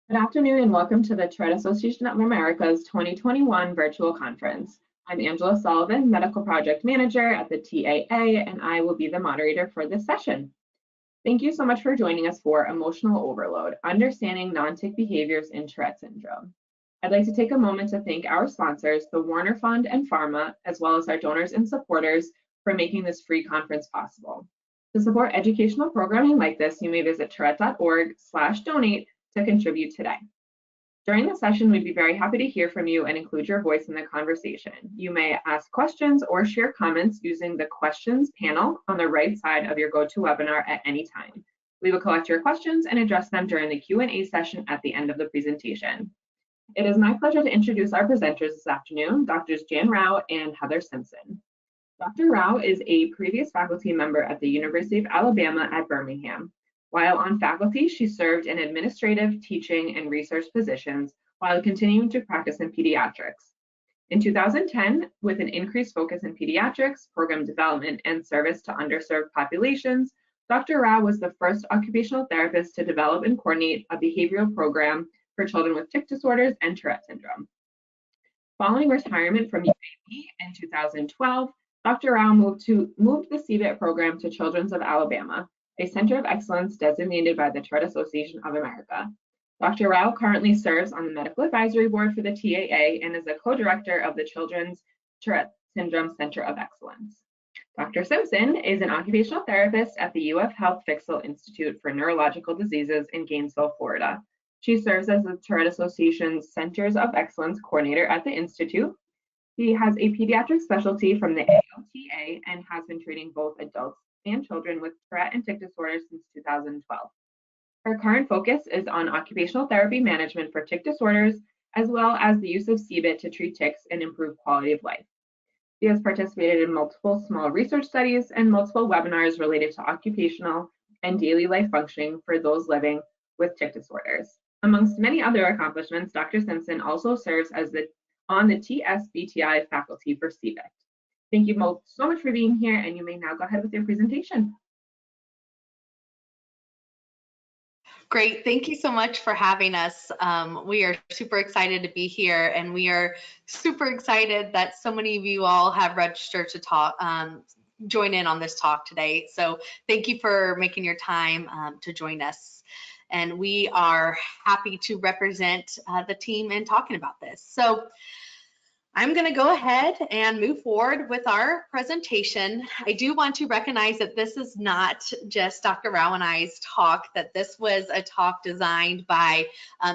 Good afternoon and welcome to the Tourette Association of America's 2021 virtual conference. I'm Angela Sullivan, Medical Project Manager at the TAA, and I will be the moderator for this session. Thank you so much for joining us for Emotional Overload, Understanding Non-Tic Behaviors in Tourette Syndrome. I'd like to take a moment to thank our sponsors, the Warner Fund and Pharma, as well as our donors and supporters for making this free conference possible. To support educational programming like this, you may visit tourette.org/donate to contribute today. During the session, we'd be very happy to hear from you and include your voice in the conversation. You may ask questions or share comments using the questions panel on the right side of your GoToWebinar at any time. We will collect your questions and address them during the Q&A session at the end of the presentation. It is my pleasure to introduce our presenters this afternoon, Drs. Jan Rao and Heather Simpson. Dr. Rao is a previous faculty member at the University of Alabama at Birmingham. While on faculty, she served in administrative, teaching, and research positions while continuing to practice in pediatrics. In 2010, with an increased focus in pediatrics, program development, and service to underserved populations, Dr. Rao was the first occupational therapist to develop and coordinate a behavioral program for children with tic disorders and Tourette syndrome. Following retirement from UAB in 2012, Dr. Rao moved the CBIT program to Children's of Alabama, a center of excellence designated by the Tourette Association of America. Dr. Rao currently serves on the medical advisory board for the TAA and is a co-director of the Children's Tourette Syndrome Center of Excellence. Dr. Simpson is an occupational therapist at the UF Health Fixel Institute for Neurological Diseases in Gainesville, Florida. She serves as the Tourette Association's Centers of Excellence coordinator at the Institute. She has a pediatric specialty from the AOTA and has been treating both adults and children with Tourette and tic disorders since 2012. Her current focus is on occupational therapy management for tic disorders, as well as the use of CBIT to treat tics and improve quality of life. She has participated in multiple small research studies and multiple webinars related to occupational and daily life functioning for those living with tic disorders. Amongst many other accomplishments, Dr. Simpson also serves as on the TSBTI faculty for CBIT. Thank you both so much for being here, and you may now go ahead with your presentation. Great, thank you so much for having us. We are super excited to be here, and we are super excited that so many of you all have registered to join in on this talk today. So thank you for making your time to join us. And we are happy to represent the team in talking about this. So I'm going to go ahead and move forward with our presentation. I do want to recognize that this is not just Dr. Rao and I's talk, that this was a talk designed by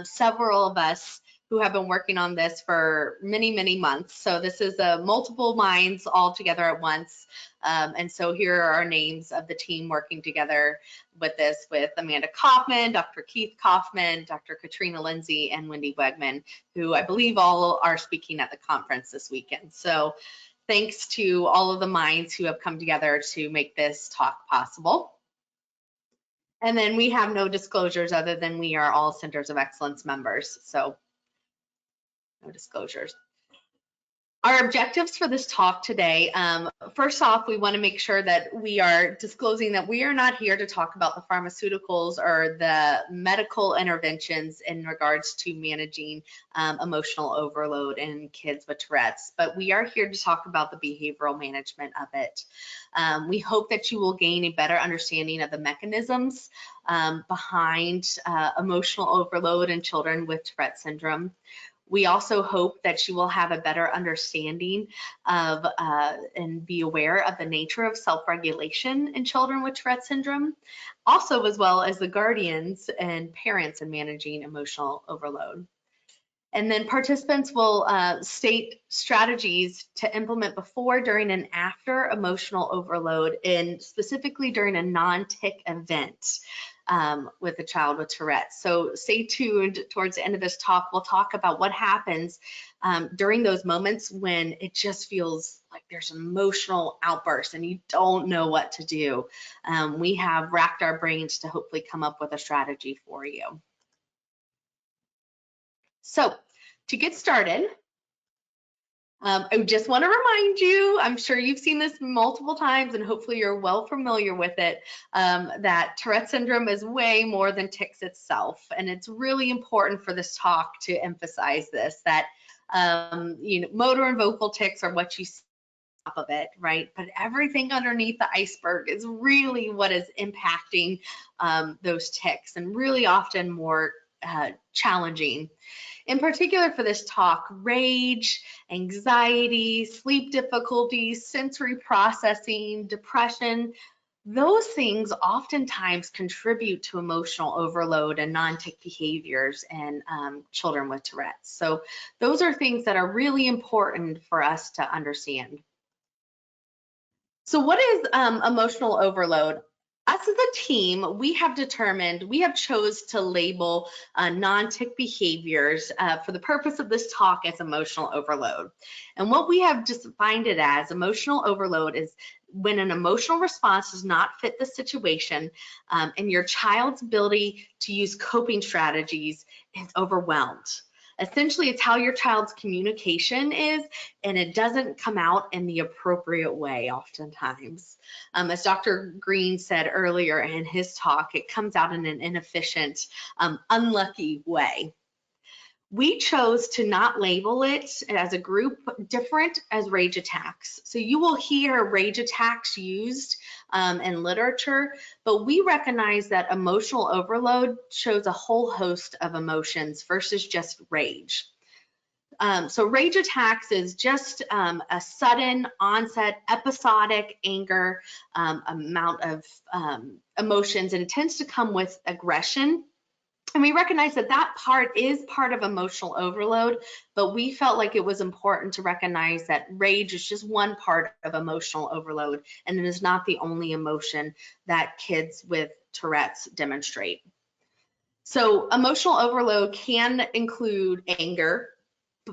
several of us who have been working on this for many, many months. So this is multiple minds all together at once. And so here are our names of the team working together with this, with Amanda Kaufman, Dr. Keith Kaufman, Dr. Katrina Lindsay, and Wendy Wegman, who I believe all are speaking at the conference this weekend. So thanks to all of the minds who have come together to make this talk possible. And then we have no disclosures other than we are all Centers of Excellence members. So no disclosures. Our objectives for this talk today, first off, we want to make sure that we are disclosing that we are not here to talk about the pharmaceuticals or the medical interventions in regards to managing emotional overload in kids with Tourette's, but we are here to talk about the behavioral management of it. We hope that you will gain a better understanding of the mechanisms behind emotional overload in children with Tourette syndrome. We also hope that you will have a better understanding of and be aware of the nature of self-regulation in children with Tourette syndrome, also as well as the guardians and parents in managing emotional overload. And then participants will state strategies to implement before, during, and after emotional overload, and specifically during a non-tic event with a child with Tourette. So stay tuned. Towards the end of this talk, we'll talk about what happens during those moments when it just feels like there's an emotional outburst and you don't know what to do. We have racked our brains to hopefully come up with a strategy for you. So to get started, I just want to remind you, I'm sure you've seen this multiple times and hopefully you're well familiar with it, that Tourette syndrome is way more than tics itself. And it's really important for this talk to emphasize this, that motor and vocal tics are what you see on top of it, right? But everything underneath the iceberg is really what is impacting those tics, and really often more challenging. In particular for this talk, rage, anxiety, sleep difficulties, sensory processing, depression, those things oftentimes contribute to emotional overload and non-tic behaviors in children with Tourette's. So those are things that are really important for us to understand. So what is emotional overload? Us as a team, we have chose to label non-tic behaviors for the purpose of this talk as emotional overload. And what we have defined it as, emotional overload, is when an emotional response does not fit the situation and your child's ability to use coping strategies is overwhelmed. Essentially, it's how your child's communication is, and it doesn't come out in the appropriate way oftentimes. As Dr. Green said earlier in his talk, it comes out in an inefficient, unlucky way. We chose to not label it as a group different as rage attacks. So you will hear rage attacks used in literature, but we recognize that emotional overload shows a whole host of emotions versus just rage. So rage attacks is just a sudden onset, episodic anger, amount of emotions, and it tends to come with aggression. And we recognize that that part is part of emotional overload, but we felt like it was important to recognize that rage is just one part of emotional overload, and it is not the only emotion that kids with Tourette's demonstrate. So emotional overload can include anger,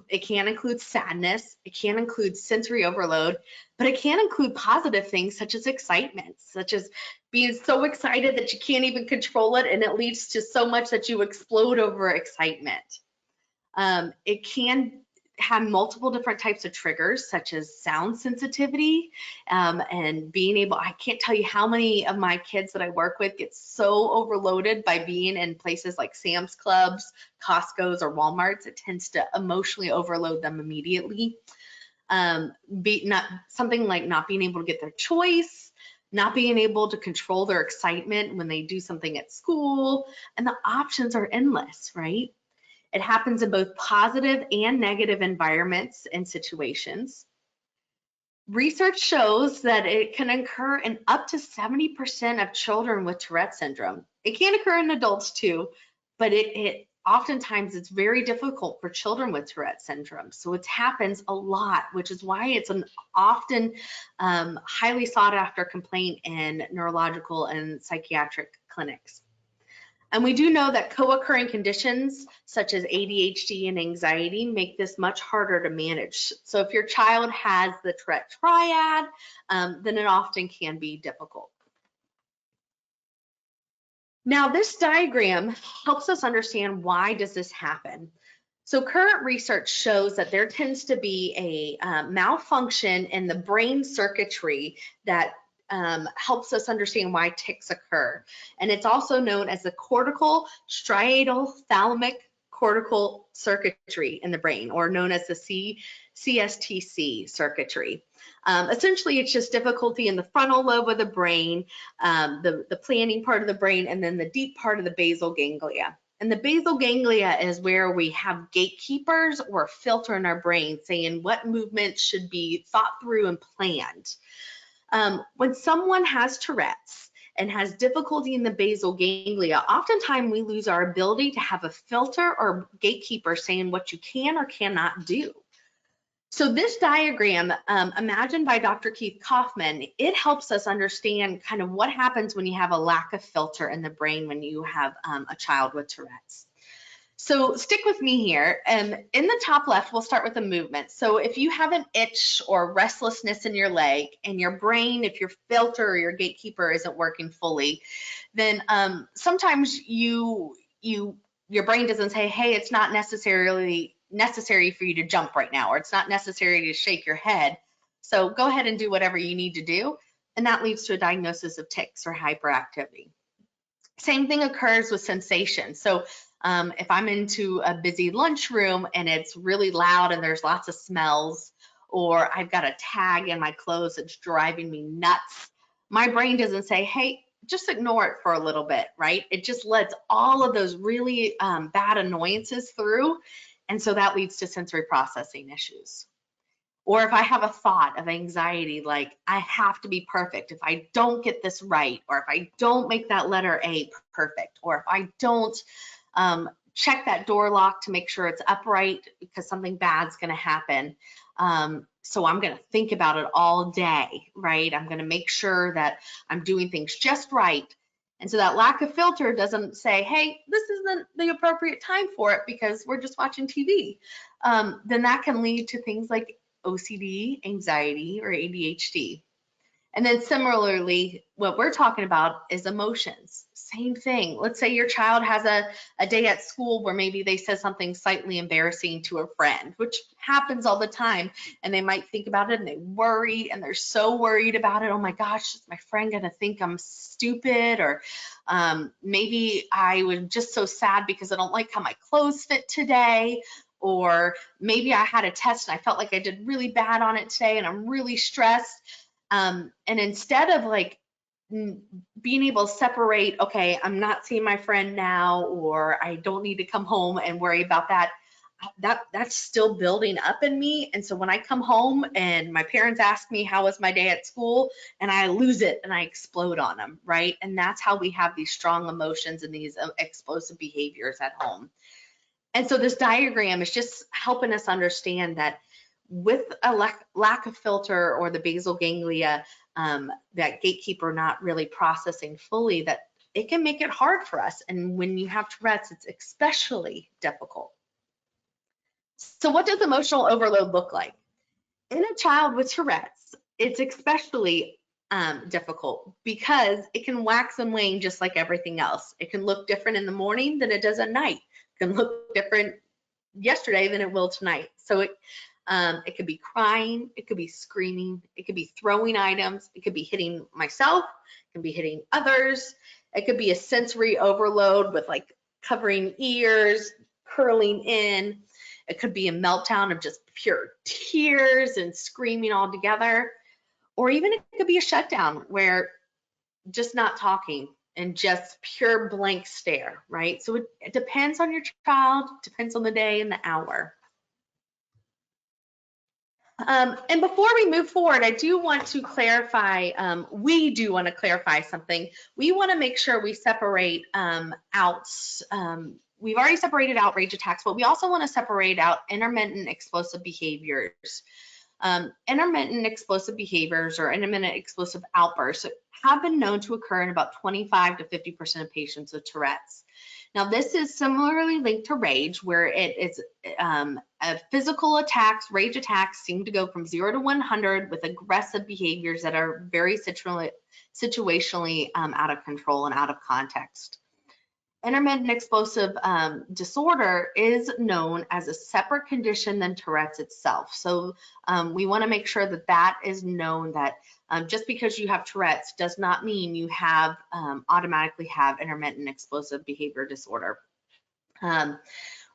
it can include sadness, it can include sensory overload, but it can include positive things such as excitement, such as being so excited that you can't even control it, and it leads to so much that you explode over excitement. It can have multiple different types of triggers, such as sound sensitivity, and being able, I can't tell you how many of my kids that I work with get so overloaded by being in places like Sam's Clubs, Costco's, or Walmart's. It tends to emotionally overload them immediately. Something like not being able to get their choice, not being able to control their excitement when they do something at school, and the options are endless, right? It happens in both positive and negative environments and situations. Research shows that it can occur in up to 70% of children with Tourette syndrome. It can occur in adults too, but oftentimes it's very difficult for children with Tourette syndrome. So it happens a lot, which is why it's an often highly sought after complaint in neurological and psychiatric clinics. And we do know that co-occurring conditions such as ADHD and anxiety make this much harder to manage. So if your child has the Tourette triad, then it often can be difficult. Now, this diagram helps us understand why does this happen. So current research shows that there tends to be a malfunction in the brain circuitry that helps us understand why tics occur. And it's also known as the cortical striatal thalamic cortical circuitry in the brain, or known as the CSTC circuitry. Essentially, it's just difficulty in the frontal lobe of the brain, the planning part of the brain, and then the deep part of the basal ganglia. And the basal ganglia is where we have gatekeepers or a filter in our brain saying what movements should be thought through and planned. When someone has Tourette's and has difficulty in the basal ganglia, oftentimes we lose our ability to have a filter or gatekeeper saying what you can or cannot do. So this diagram, imagined by Dr. Keith Kaufman, it helps us understand kind of what happens when you have a lack of filter in the brain when you have a child with Tourette's. So stick with me here. In the top left, we'll start with the movement. So if you have an itch or restlessness in your leg and your brain, if your filter or your gatekeeper isn't working fully, then sometimes your brain doesn't say, hey, it's not necessarily necessary for you to jump right now, or it's not necessary to shake your head. So go ahead and do whatever you need to do. And that leads to a diagnosis of tics or hyperactivity. Same thing occurs with sensation. So if I'm into a busy lunchroom and it's really loud and there's lots of smells, or I've got a tag in my clothes that's driving me nuts, my brain doesn't say, hey, just ignore it for a little bit, right? It just lets all of those really bad annoyances through. And so that leads to sensory processing issues. Or if I have a thought of anxiety, like I have to be perfect, if I don't get this right, or if I don't make that letter A perfect, or if I don't check that door lock to make sure it's upright because something bad's going to happen. So I'm going to think about it all day, right? I'm going to make sure that I'm doing things just right. And so that lack of filter doesn't say, hey, this isn't the appropriate time for it because we're just watching TV. Then that can lead to things like OCD, anxiety, or ADHD. And then similarly, what we're talking about is emotions. Same thing. Let's say your child has a day at school where maybe they said something slightly embarrassing to a friend, which happens all the time. And they might think about it and they worry, and they're so worried about it. Oh my gosh, is my friend going to think I'm stupid? Or maybe I was just so sad because I don't like how my clothes fit today. Or maybe I had a test and I felt like I did really bad on it today and I'm really stressed. And instead of like being able to separate, okay, I'm not seeing my friend now, or I don't need to come home and worry about that, that's still building up in me. And so when I come home and my parents ask me how was my day at school, and I lose it and I explode on them, right? And that's how we have these strong emotions and these explosive behaviors at home. And so this diagram is just helping us understand that with a lack of filter or the basal ganglia, that gatekeeper not really processing fully, that it can make it hard for us. And when you have Tourette's, it's especially difficult. So what does emotional overload look like? In a child with Tourette's, it's especially difficult because it can wax and wane just like everything else. It can look different in the morning than it does at night. It can look different yesterday than it will tonight. So it could be crying, it could be screaming, it could be throwing items, it could be hitting myself, it can be hitting others, it could be a sensory overload with like covering ears, curling in, it could be a meltdown of just pure tears and screaming all together, or even it could be a shutdown where just not talking and just pure blank stare, right? So it depends on your child, depends on the day and the hour. And before we move forward, I do want to clarify, we do want to clarify something. We want to make sure we separate out, we've already separated out rage attacks, but we also want to separate out intermittent explosive behaviors. Intermittent explosive behaviors or intermittent explosive outbursts have been known to occur in about 25 to 50% of patients with Tourette's. Now, this is similarly linked to rage, where it is physical attacks, rage attacks seem to go from 0 to 100 with aggressive behaviors that are very situationally out of control and out of context. Intermittent explosive disorder is known as a separate condition than Tourette's itself. So we want to make sure that that is known, that just because you have Tourette's does not mean you have automatically have intermittent explosive behavior disorder.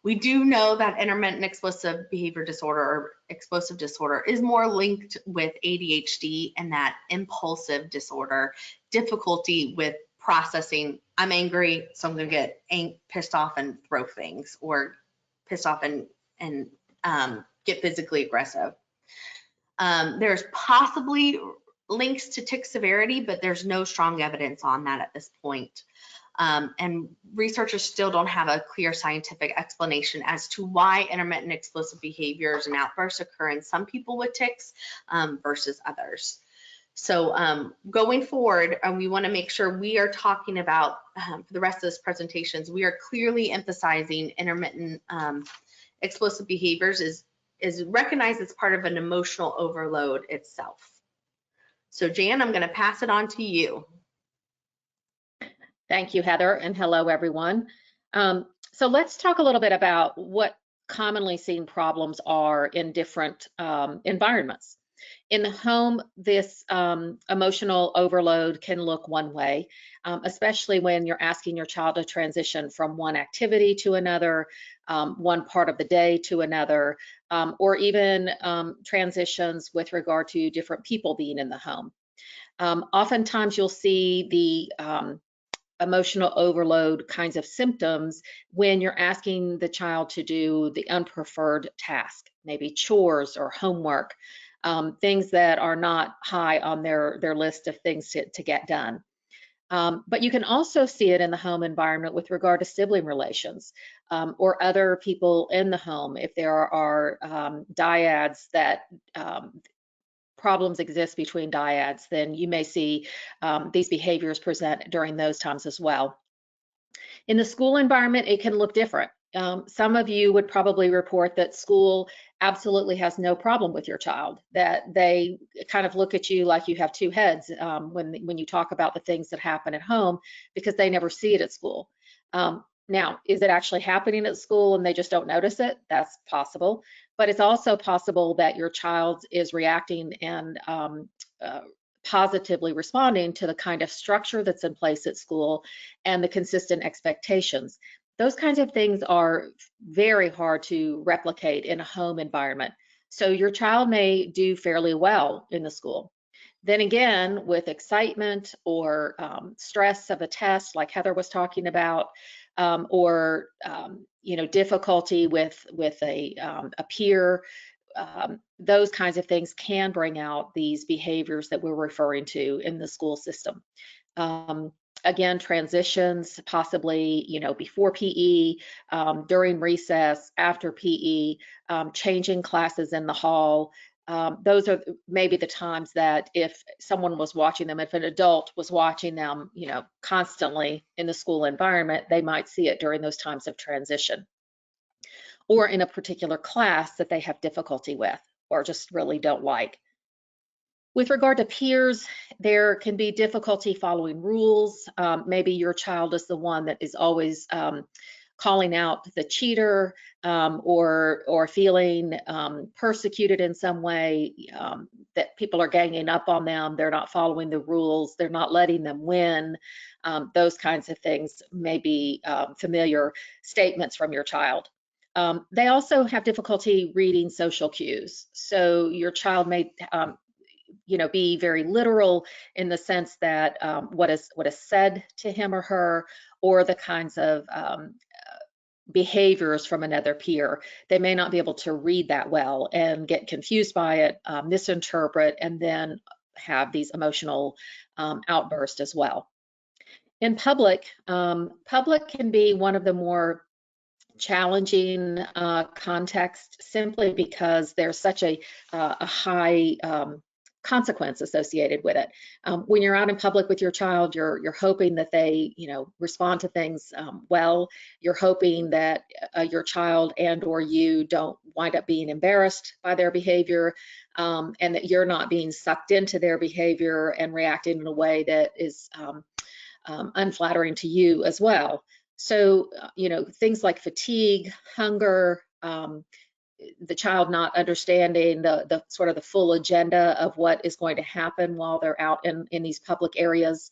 We do know that intermittent explosive behavior disorder or explosive disorder is more linked with ADHD and that impulsive disorder, difficulty with processing. I'm angry, so I'm going to get pissed off and throw things, or pissed off and get physically aggressive. There's possibly links to tic severity, but there's no strong evidence on that at this point. And researchers still don't have a clear scientific explanation as to why intermittent explosive behaviors and outbursts occur in some people with tics versus others. So going forward, we want to make sure we are talking about, for the rest of this presentations, we are clearly emphasizing intermittent explosive behaviors is recognized as part of an emotional overload itself. So Jan, I'm going to pass it on to you. Thank you, Heather, and hello, everyone. So let's talk a little bit about what commonly seen problems are in different environments. In the home, this emotional overload can look one way, especially when you're asking your child to transition from one activity to another, one part of the day to another, or even transitions with regard to different people being in the home. Oftentimes you'll see the emotional overload kinds of symptoms when you're asking the child to do the unpreferred task, maybe chores or homework, things that are not high on their list of things to get done. But you can also see it in the home environment with regard to sibling relations or other people in the home. If there are dyads that problems exist between dyads, then you may see these behaviors present during those times as well. In the school environment, it can look different. Some of you would probably report that school absolutely has no problem with your child, that they kind of look at you like you have two heads when you talk about the things that happen at home, because they never see it at school. Now, is it actually happening at school and they just don't notice it? That's possible. But it's also possible that your child is reacting and positively responding to the kind of structure that's in place at school and the consistent expectations. Those kinds of things are very hard to replicate in a home environment. So your child may do fairly well in the school. Then again, with excitement or stress of a test, like Heather was talking about, or difficulty with a peer, those kinds of things can bring out these behaviors that we're referring to in the school system. Again, transitions, possibly, before PE, during recess, after PE, changing classes in the hall. Those are maybe the times that if someone was watching them, if an adult was watching them, constantly in the school environment, they might see it during those times of transition, or in a particular class that they have difficulty with or just really don't like. With regard to peers, there can be difficulty following rules. Maybe your child is the one that is always calling out the cheater, or feeling persecuted in some way, that people are ganging up on them, they're not following the rules, they're not letting them win. Those kinds of things may be familiar statements from your child. They also have difficulty reading social cues. So your child may be very literal in the sense that what is said to him or her, or the kinds of behaviors from another peer. They may not be able to read that well and get confused by it, misinterpret, and then have these emotional outbursts as well. In public, public can be one of the more challenging context, simply because there's such a high consequence associated with it. When you're out in public with your child, you're hoping that they respond to things well. You're hoping that your child and or you don't wind up being embarrassed by their behavior, and that you're not being sucked into their behavior and reacting in a way that is unflattering to you as well. So, things like fatigue, hunger, the child not understanding the sort of the full agenda of what is going to happen while they're out in these public areas.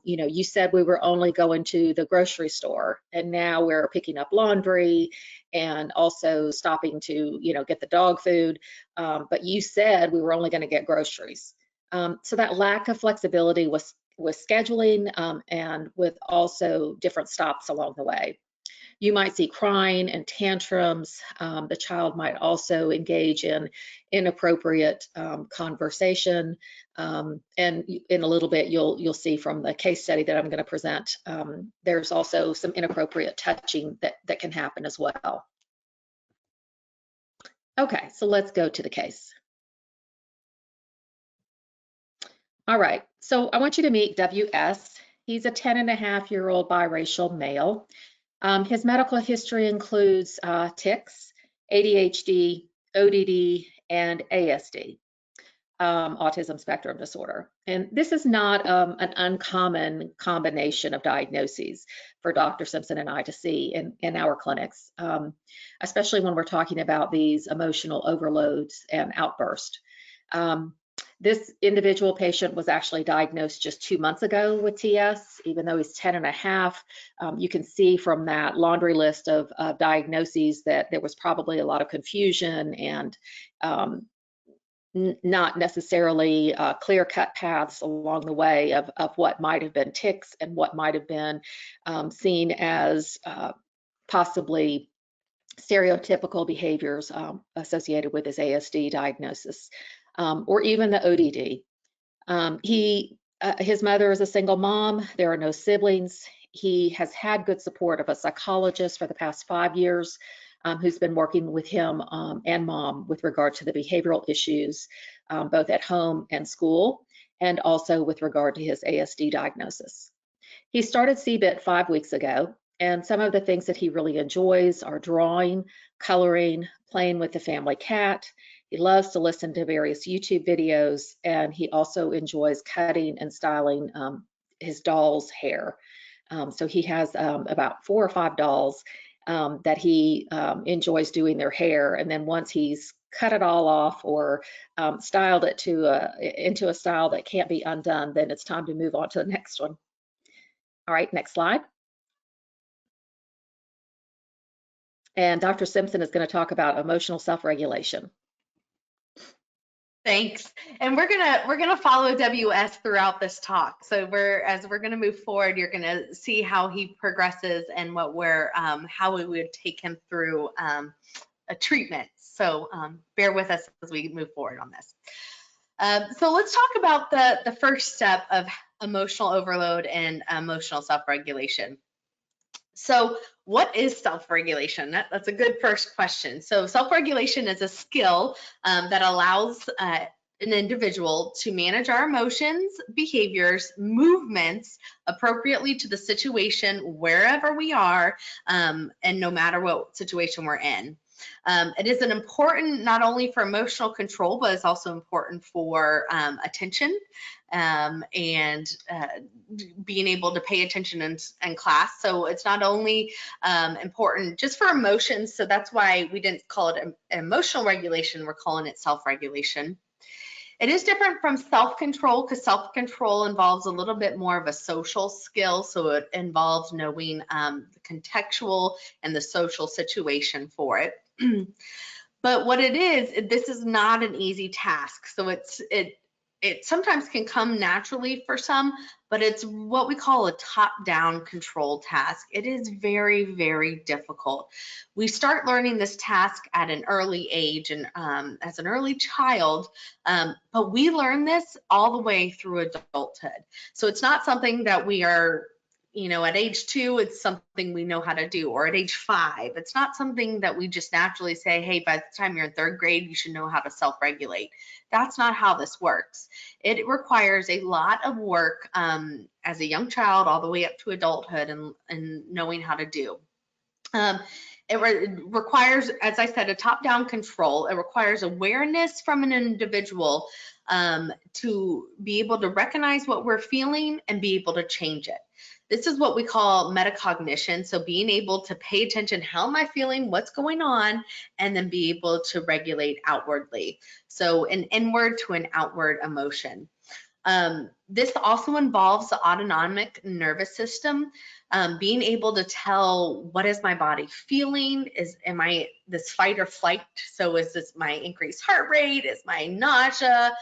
You said we were only going to the grocery store, and now we're picking up laundry and also stopping to, get the dog food. But you said we were only going to get groceries. So that lack of flexibility with scheduling and with also different stops along the way. You might see crying and tantrums. The child might also engage in inappropriate conversation. And in a little bit, you'll see from the case study that I'm going to present, there's also some inappropriate touching that can happen as well. Okay, so let's go to the case. All right, so I want you to meet WS. He's a 10-and-a-half-year-old biracial male. His medical history includes tics, ADHD, ODD, and ASD. autism spectrum disorder. And this is not an uncommon combination of diagnoses for Dr. Simpson and I to see in our clinics, especially when we're talking about these emotional overloads and outbursts. This individual patient was actually diagnosed just 2 months ago with TS, even though he's 10 and a half. You can see from that laundry list of diagnoses that there was probably a lot of confusion and not necessarily clear-cut paths along the way of what might have been tics and what might have been seen as possibly stereotypical behaviors associated with his ASD diagnosis, or even the ODD. His mother is a single mom. There are no siblings. He has had good support of a psychologist for the past 5 years, who's been working with him and mom with regard to the behavioral issues, both at home and school, and also with regard to his ASD diagnosis. He started CBIT 5 weeks ago, and some of the things that he really enjoys are drawing, coloring, playing with the family cat. He loves to listen to various YouTube videos, and he also enjoys cutting and styling his doll's hair. So he has about 4 or 5 dolls that he enjoys doing their hair, and then once he's cut it all off or styled it into a style that can't be undone, then it's time to move on to the next one. All right, next slide. And Dr. Simpson is going to talk about emotional self-regulation. Thanks. And we're gonna follow WS throughout this talk. So as we're gonna move forward, you're gonna see how he progresses and how we would take him through a treatment. So bear with us as we move forward on this. So let's talk about the first step of emotional overload and emotional self-regulation. So what is self-regulation? That's a good first question. So self-regulation is a skill that allows an individual to manage our emotions, behaviors, movements appropriately to the situation wherever we are, and no matter what situation we're in. It is an important not only for emotional control, but it's also important for attention and being able to pay attention in class. So it's not only important just for emotions, so that's why we didn't call it emotional regulation, we're calling it self-regulation. It is different from self-control because self-control involves a little bit more of a social skill. So it involves knowing the contextual and the social situation for it. But what it is, this is not an easy task. So it sometimes can come naturally for some, but it's what we call a top-down control task. It is very, very difficult. We start learning this task at an early age and as an early child, but we learn this all the way through adulthood. So it's not something that we are, at age 2, it's something we know how to do, or at age 5, it's not something that we just naturally say, hey, by the time you're in 3rd grade, you should know how to self-regulate. That's not how this works. It requires a lot of work as a young child all the way up to adulthood and knowing how to do. It requires, as I said, a top-down control. It requires awareness from an individual to be able to recognize what we're feeling and be able to change it. This is what we call metacognition. So being able to pay attention, how am I feeling, what's going on, and then be able to regulate outwardly. So an inward to an outward emotion. This also involves the autonomic nervous system, being able to tell what is my body feeling, am I this fight or flight? So is this my increased heart rate, is my nausea,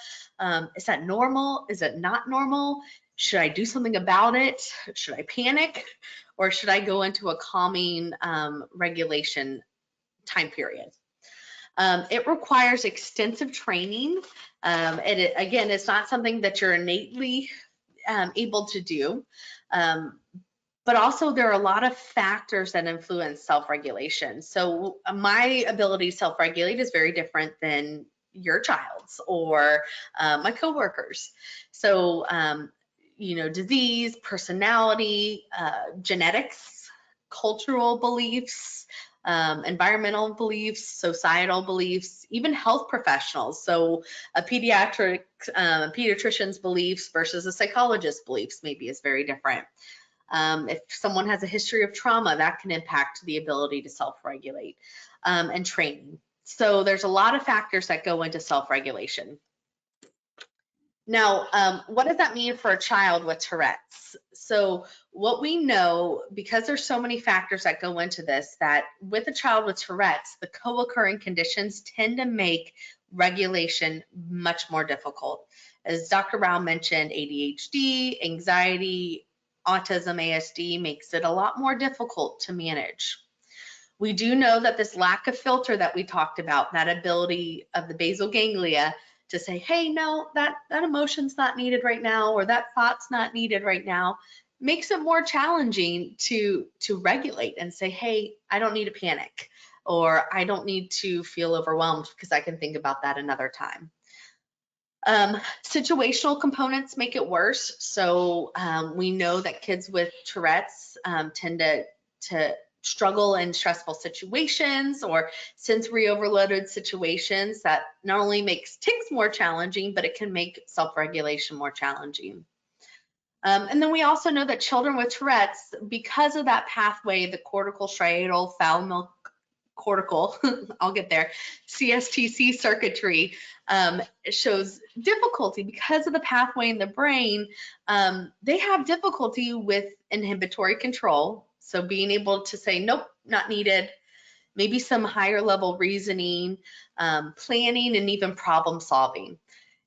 is that normal, is it not normal? Should I do something about it? Should I panic? Or should I go into a calming regulation time period? It requires extensive training. Again, it's not something that you're innately able to do. But also there are a lot of factors that influence self-regulation. So my ability to self-regulate is very different than your child's or my coworkers. So, disease, personality, genetics, cultural beliefs, environmental beliefs, societal beliefs, even health professionals. So a pediatrician's beliefs versus a psychologist's beliefs maybe is very different. If someone has a history of trauma, that can impact the ability to self-regulate, and training. So there's a lot of factors that go into self-regulation. Now, what does that mean for a child with Tourette's? So what we know, because there's so many factors that go into this, that with a child with Tourette's, the co-occurring conditions tend to make regulation much more difficult. As Dr. Rao mentioned, ADHD, anxiety, autism, ASD makes it a lot more difficult to manage. We do know that this lack of filter that we talked about, that ability of the basal ganglia to say, hey, no, that emotion's not needed right now, or that thought's not needed right now, makes it more challenging to regulate and say, hey, I don't need to panic, or I don't need to feel overwhelmed because I can think about that another time. Situational components make it worse. So we know that kids with Tourette's tend to struggle in stressful situations or sensory overloaded situations. That not only makes tics more challenging, but it can make self-regulation more challenging. And then we also know that children with Tourette's, because of that pathway, the cortical striatal thalamus cortical, I'll get there, CSTC circuitry, shows difficulty because of the pathway in the brain. They have difficulty with inhibitory control. So being able to say, nope, not needed, maybe some higher level reasoning, planning, and even problem solving.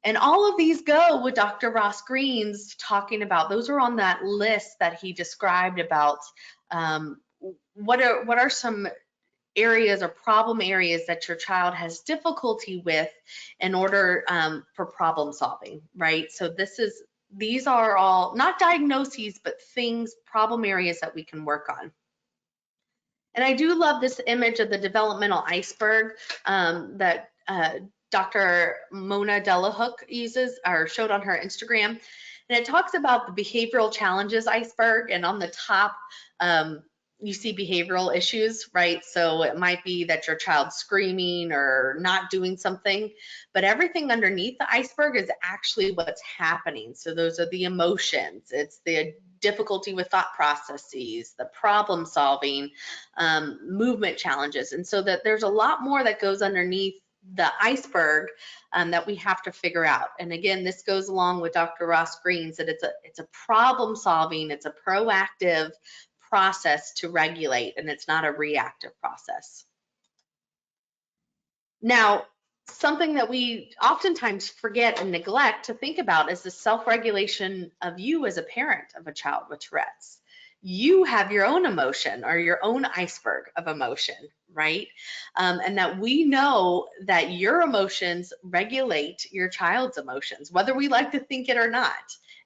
And all of these go with Dr. Ross Green's talking about, those are on that list that he described about what are some areas or problem areas that your child has difficulty with in order for problem solving, right? So these are all not diagnoses, but things, problem areas that we can work on. And I do love this image of the developmental iceberg that Dr. Mona Delahook uses or showed on her Instagram. And it talks about the behavioral challenges iceberg, and on the top, you see behavioral issues, right? So it might be that your child's screaming or not doing something, but everything underneath the iceberg is actually what's happening. So those are the emotions. It's the difficulty with thought processes, the problem solving, movement challenges. And so that there's a lot more that goes underneath the iceberg that we have to figure out. And again, this goes along with Dr. Ross Green's, that it's a problem solving, it's a proactive process to regulate, and it's not a reactive process. Now, something that we oftentimes forget and neglect to think about is the self-regulation of you as a parent of a child with Tourette's. You have your own emotion or your own iceberg of emotion, right? And that we know that your emotions regulate your child's emotions, whether we like to think it or not.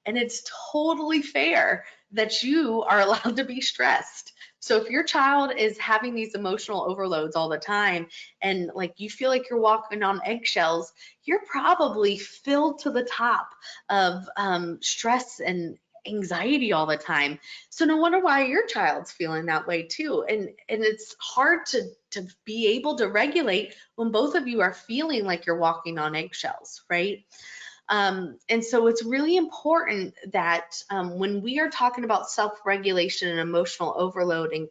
And it's totally fair that you are allowed to be stressed. So if your child is having these emotional overloads all the time and like you feel like you're walking on eggshells, you're probably filled to the top of stress and anxiety all the time. So no wonder why your child's feeling that way too. And it's hard to be able to regulate when both of you are feeling like you're walking on eggshells, right? And so it's really important that when we are talking about self-regulation and emotional overload in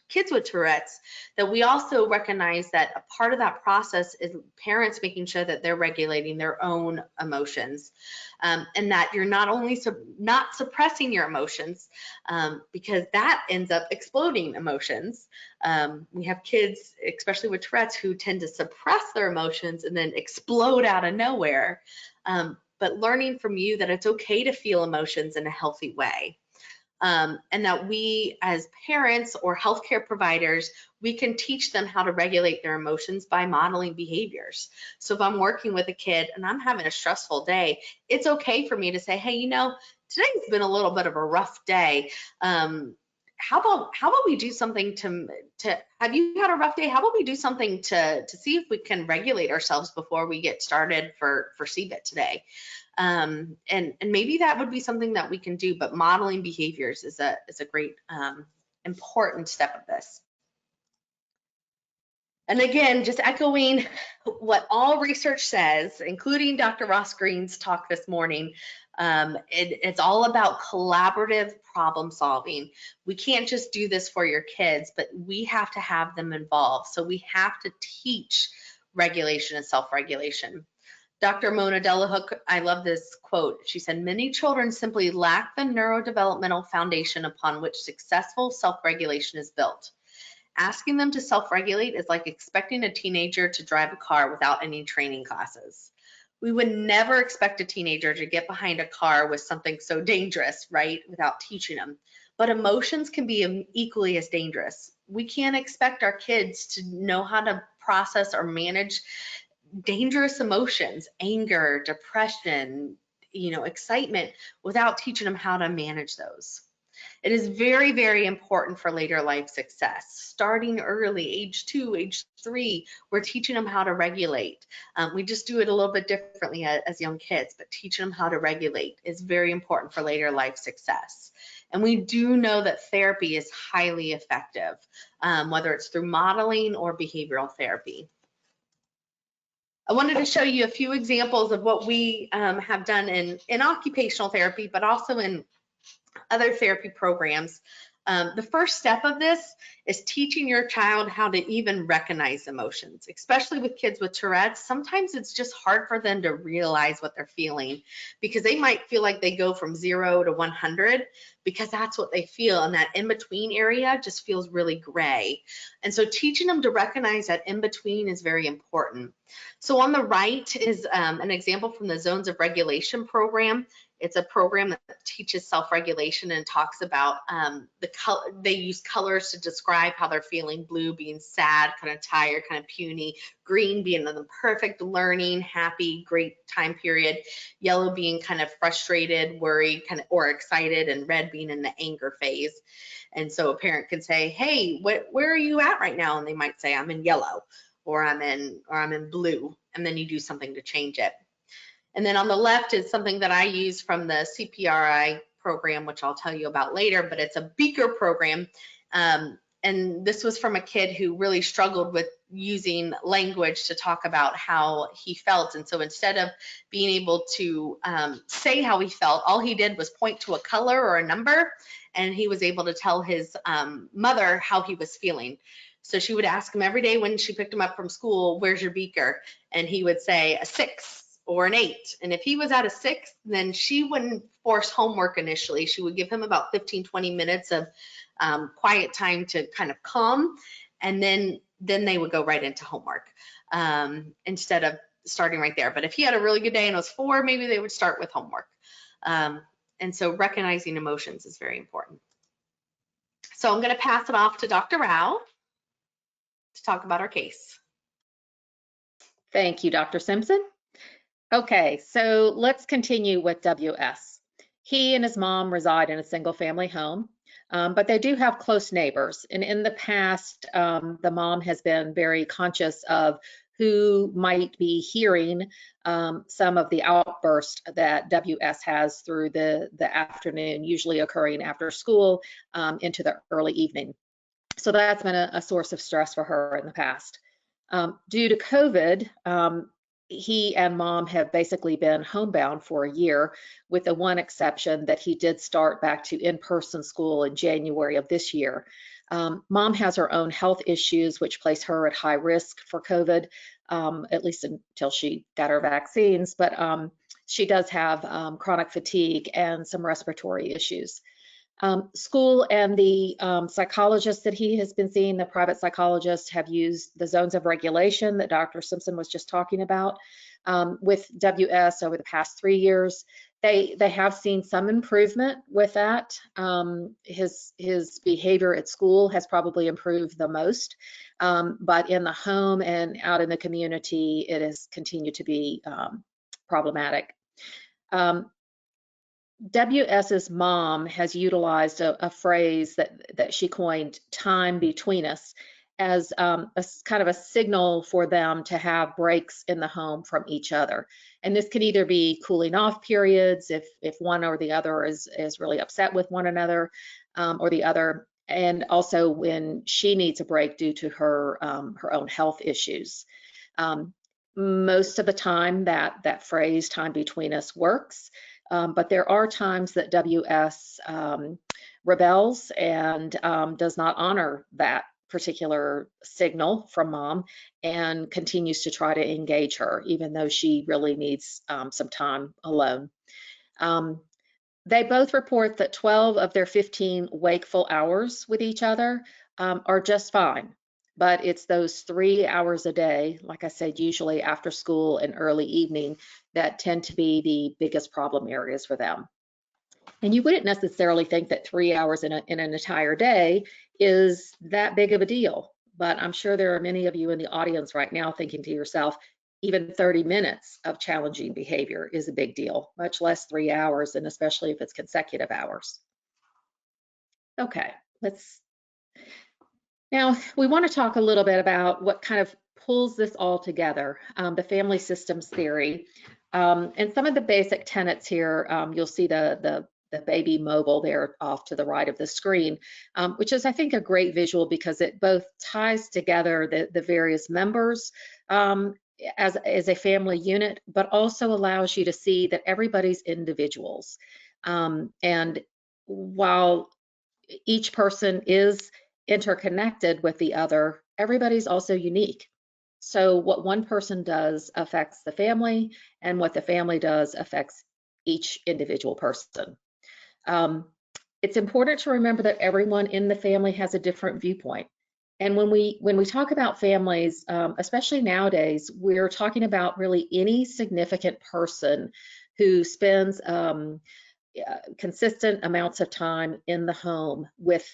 kids with Tourette's, that we also recognize that a part of that process is parents making sure that they're regulating their own emotions, and that you're not only not suppressing your emotions, because that ends up exploding emotions. We have kids, especially with Tourette's, who tend to suppress their emotions and then explode out of nowhere. But learning from you that it's okay to feel emotions in a healthy way. And that we as parents or healthcare providers, we can teach them how to regulate their emotions by modeling behaviors. So if I'm working with a kid and I'm having a stressful day, it's okay for me to say, hey, you know, today's been a little bit of a rough day. How about we do something to have you had a rough day? How about we do something to see if we can regulate ourselves before we get started for CBIT today? And maybe that would be something that we can do, but modeling behaviors is a great important step of this. And again, just echoing what all research says, including Dr. Ross Green's talk this morning, it's all about collaborative problem solving. We can't just do this for your kids, but we have to have them involved. So we have to teach regulation and self-regulation. Dr. Mona Delahook, I love this quote. She said, many children simply lack the neurodevelopmental foundation upon which successful self-regulation is built. Asking them to self-regulate is like expecting a teenager to drive a car without any training classes. We would never expect a teenager to get behind a car with something so dangerous, right, without teaching them. But emotions can be equally as dangerous. We can't expect our kids to know how to process or manage dangerous emotions, anger, depression, excitement, without teaching them how to manage those. It is very, very important for later life success. Starting early, age 2, age 3, we're teaching them how to regulate. We just do it a little bit differently as young kids, but teaching them how to regulate is very important for later life success. And we do know that therapy is highly effective, whether it's through modeling or behavioral therapy. I wanted to show you a few examples of what we have done in occupational therapy, but also in other therapy programs. The first step of this is teaching your child how to even recognize emotions, especially with kids with Tourette's. Sometimes it's just hard for them to realize what they're feeling because they might feel like they go from 0 to 100 because that's what they feel, and that in-between area just feels really gray. And so teaching them to recognize that in-between is very important. So on the right is an example from the Zones of Regulation program. It's a program that teaches self-regulation and talks about they use colors to describe how they're feeling. Blue being sad, kind of tired, kind of puny. Green being the perfect learning, happy, great time period. Yellow being kind of frustrated, worried, or excited, and red being in the anger phase. And so a parent can say, hey, where are you at right now? And they might say, I'm in yellow, or I'm in blue. And then you do something to change it. And then on the left is something that I use from the CPRI program, which I'll tell you about later, but it's a Beaker program. And this was from a kid who really struggled with using language to talk about how he felt. And so instead of being able to say how he felt, all he did was point to a color or a number, and he was able to tell his mother how he was feeling. So she would ask him every day when she picked him up from school, where's your beaker? And he would say a 6 or an 8. And if he was at a 6, then she wouldn't force homework initially. She would give him about 15, 20 minutes of quiet time to kind of calm. And then they would go right into homework instead of starting right there. But if he had a really good day and it was 4, maybe they would start with homework. And so recognizing emotions is very important. So I'm going to pass it off to Dr. Rao to talk about our case. Thank you, Dr. Simpson. Okay, so let's continue with WS. He and his mom reside in a single family home, but they do have close neighbors. And in the past, the mom has been very conscious of who might be hearing some of the outburst that WS has through the afternoon, usually occurring after school into the early evening. So that's been a source of stress for her in the past. Due to COVID, he and mom have basically been homebound for a year, with the one exception that he did start back to in-person school in January of this year. Mom has her own health issues, which place her at high risk for COVID, at least until she got her vaccines, but she does have chronic fatigue and some respiratory issues. School and the psychologist that he has been seeing, the private psychologist, have used the zones of regulation that Dr. Simpson was just talking about with WS over the past 3 years. They have seen some improvement with that. His behavior at school has probably improved the most, but in the home and out in the community, it has continued to be problematic. WS's mom has utilized a phrase that she coined, time between us, as a kind of a signal for them to have breaks in the home from each other. And this can either be cooling off periods if one or the other is really upset with one another, or the other and also when she needs a break due to her her own health issues. Most of the time that phrase "time between us" works, but there are times that WS rebels and does not honor that particular signal from mom and continues to try to engage her, even though she really needs some time alone. They both report that 12 of their 15 wakeful hours with each other are just fine. But it's those 3 hours a day, like I said, usually after school and early evening, that tend to be the biggest problem areas for them. And you wouldn't necessarily think that 3 hours in an entire day is that big of a deal. But I'm sure there are many of you in the audience right now thinking to yourself, even 30 minutes of challenging behavior is a big deal, much less 3 hours, and especially if it's consecutive hours. Okay, now we want to talk a little bit about what kind of pulls this all together, the family systems theory. And some of the basic tenets here, you'll see the baby mobile there off to the right of the screen, which is, I think, a great visual because it both ties together the various members as a family unit, but also allows you to see that everybody's individuals. And while each person is interconnected with the other, everybody's also unique. So what one person does affects the family, and what the family does affects each individual person. It's important to remember that everyone in the family has a different viewpoint. And when we talk about families, especially nowadays, we're talking about really any significant person who spends consistent amounts of time in the home with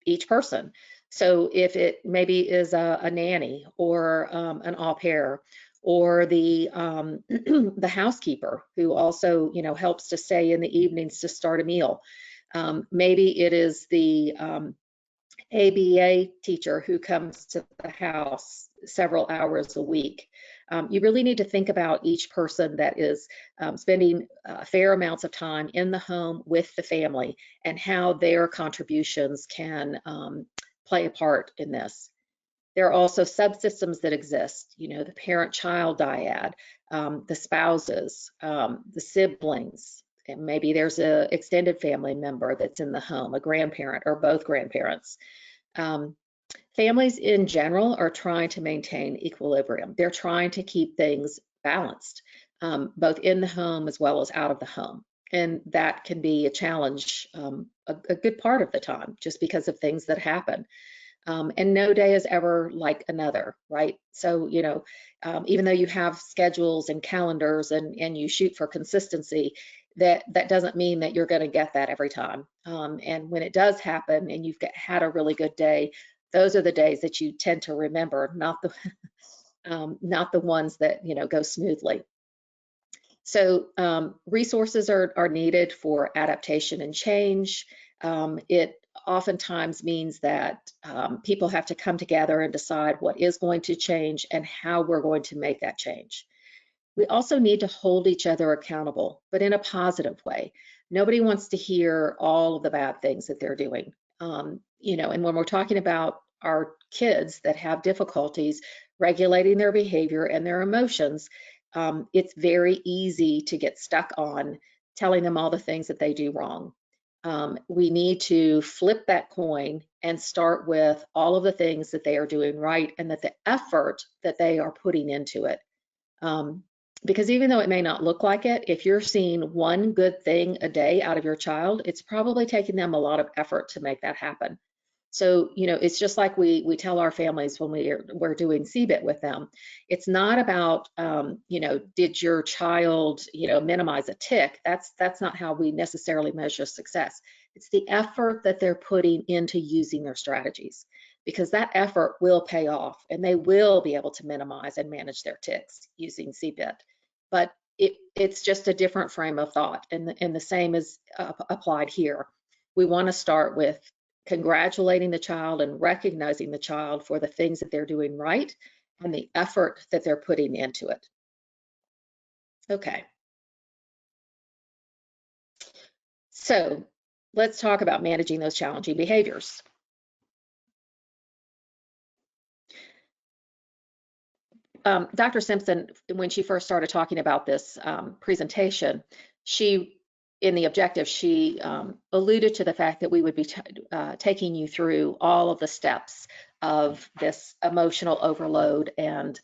each person. So if it maybe is a nanny or an au pair, or the the housekeeper who also helps to stay in the evenings to start a meal. Maybe it is the ABA teacher who comes to the house several hours a week. You really need to think about each person that is spending fair amounts of time in the home with the family and how their contributions can play a part in this. There are also subsystems that exist, the parent-child dyad, the spouses, the siblings, and maybe there's an extended family member that's in the home, a grandparent or both grandparents. Families in general are trying to maintain equilibrium. They're trying to keep things balanced, both in the home as well as out of the home. And that can be a challenge a good part of the time, just because of things that happen. And no day is ever like another, right? So, even though you have schedules and calendars and you shoot for consistency, that doesn't mean that you're going to get that every time. And when it does happen and you've had a really good day, those are the days that you tend to remember, not the ones that go smoothly. So resources are needed for adaptation and change. It oftentimes means that people have to come together and decide what is going to change and how we're going to make that change. We also need to hold each other accountable, but in a positive way. Nobody wants to hear all of the bad things that they're doing. And when we're talking about our kids that have difficulties regulating their behavior and their emotions, it's very easy to get stuck on telling them all the things that they do wrong. We need to flip that coin and start with all of the things that they are doing right and that the effort that they are putting into it. Because even though it may not look like it, if you're seeing one good thing a day out of your child, it's probably taking them a lot of effort to make that happen. So, it's just like we tell our families when we're doing CBIT with them. It's not about, did your child, minimize a tic? That's not how we necessarily measure success. It's the effort that they're putting into using their strategies, because that effort will pay off and they will be able to minimize and manage their tics using CBIT. But it's just a different frame of thought, and the same is applied here. We want to start with congratulating the child and recognizing the child for the things that they're doing right and the effort that they're putting into it. Okay. So let's talk about managing those challenging behaviors. Dr. Simpson, when she first started talking about this presentation, in the objective, she alluded to the fact that we would be taking you through all of the steps of this emotional overload and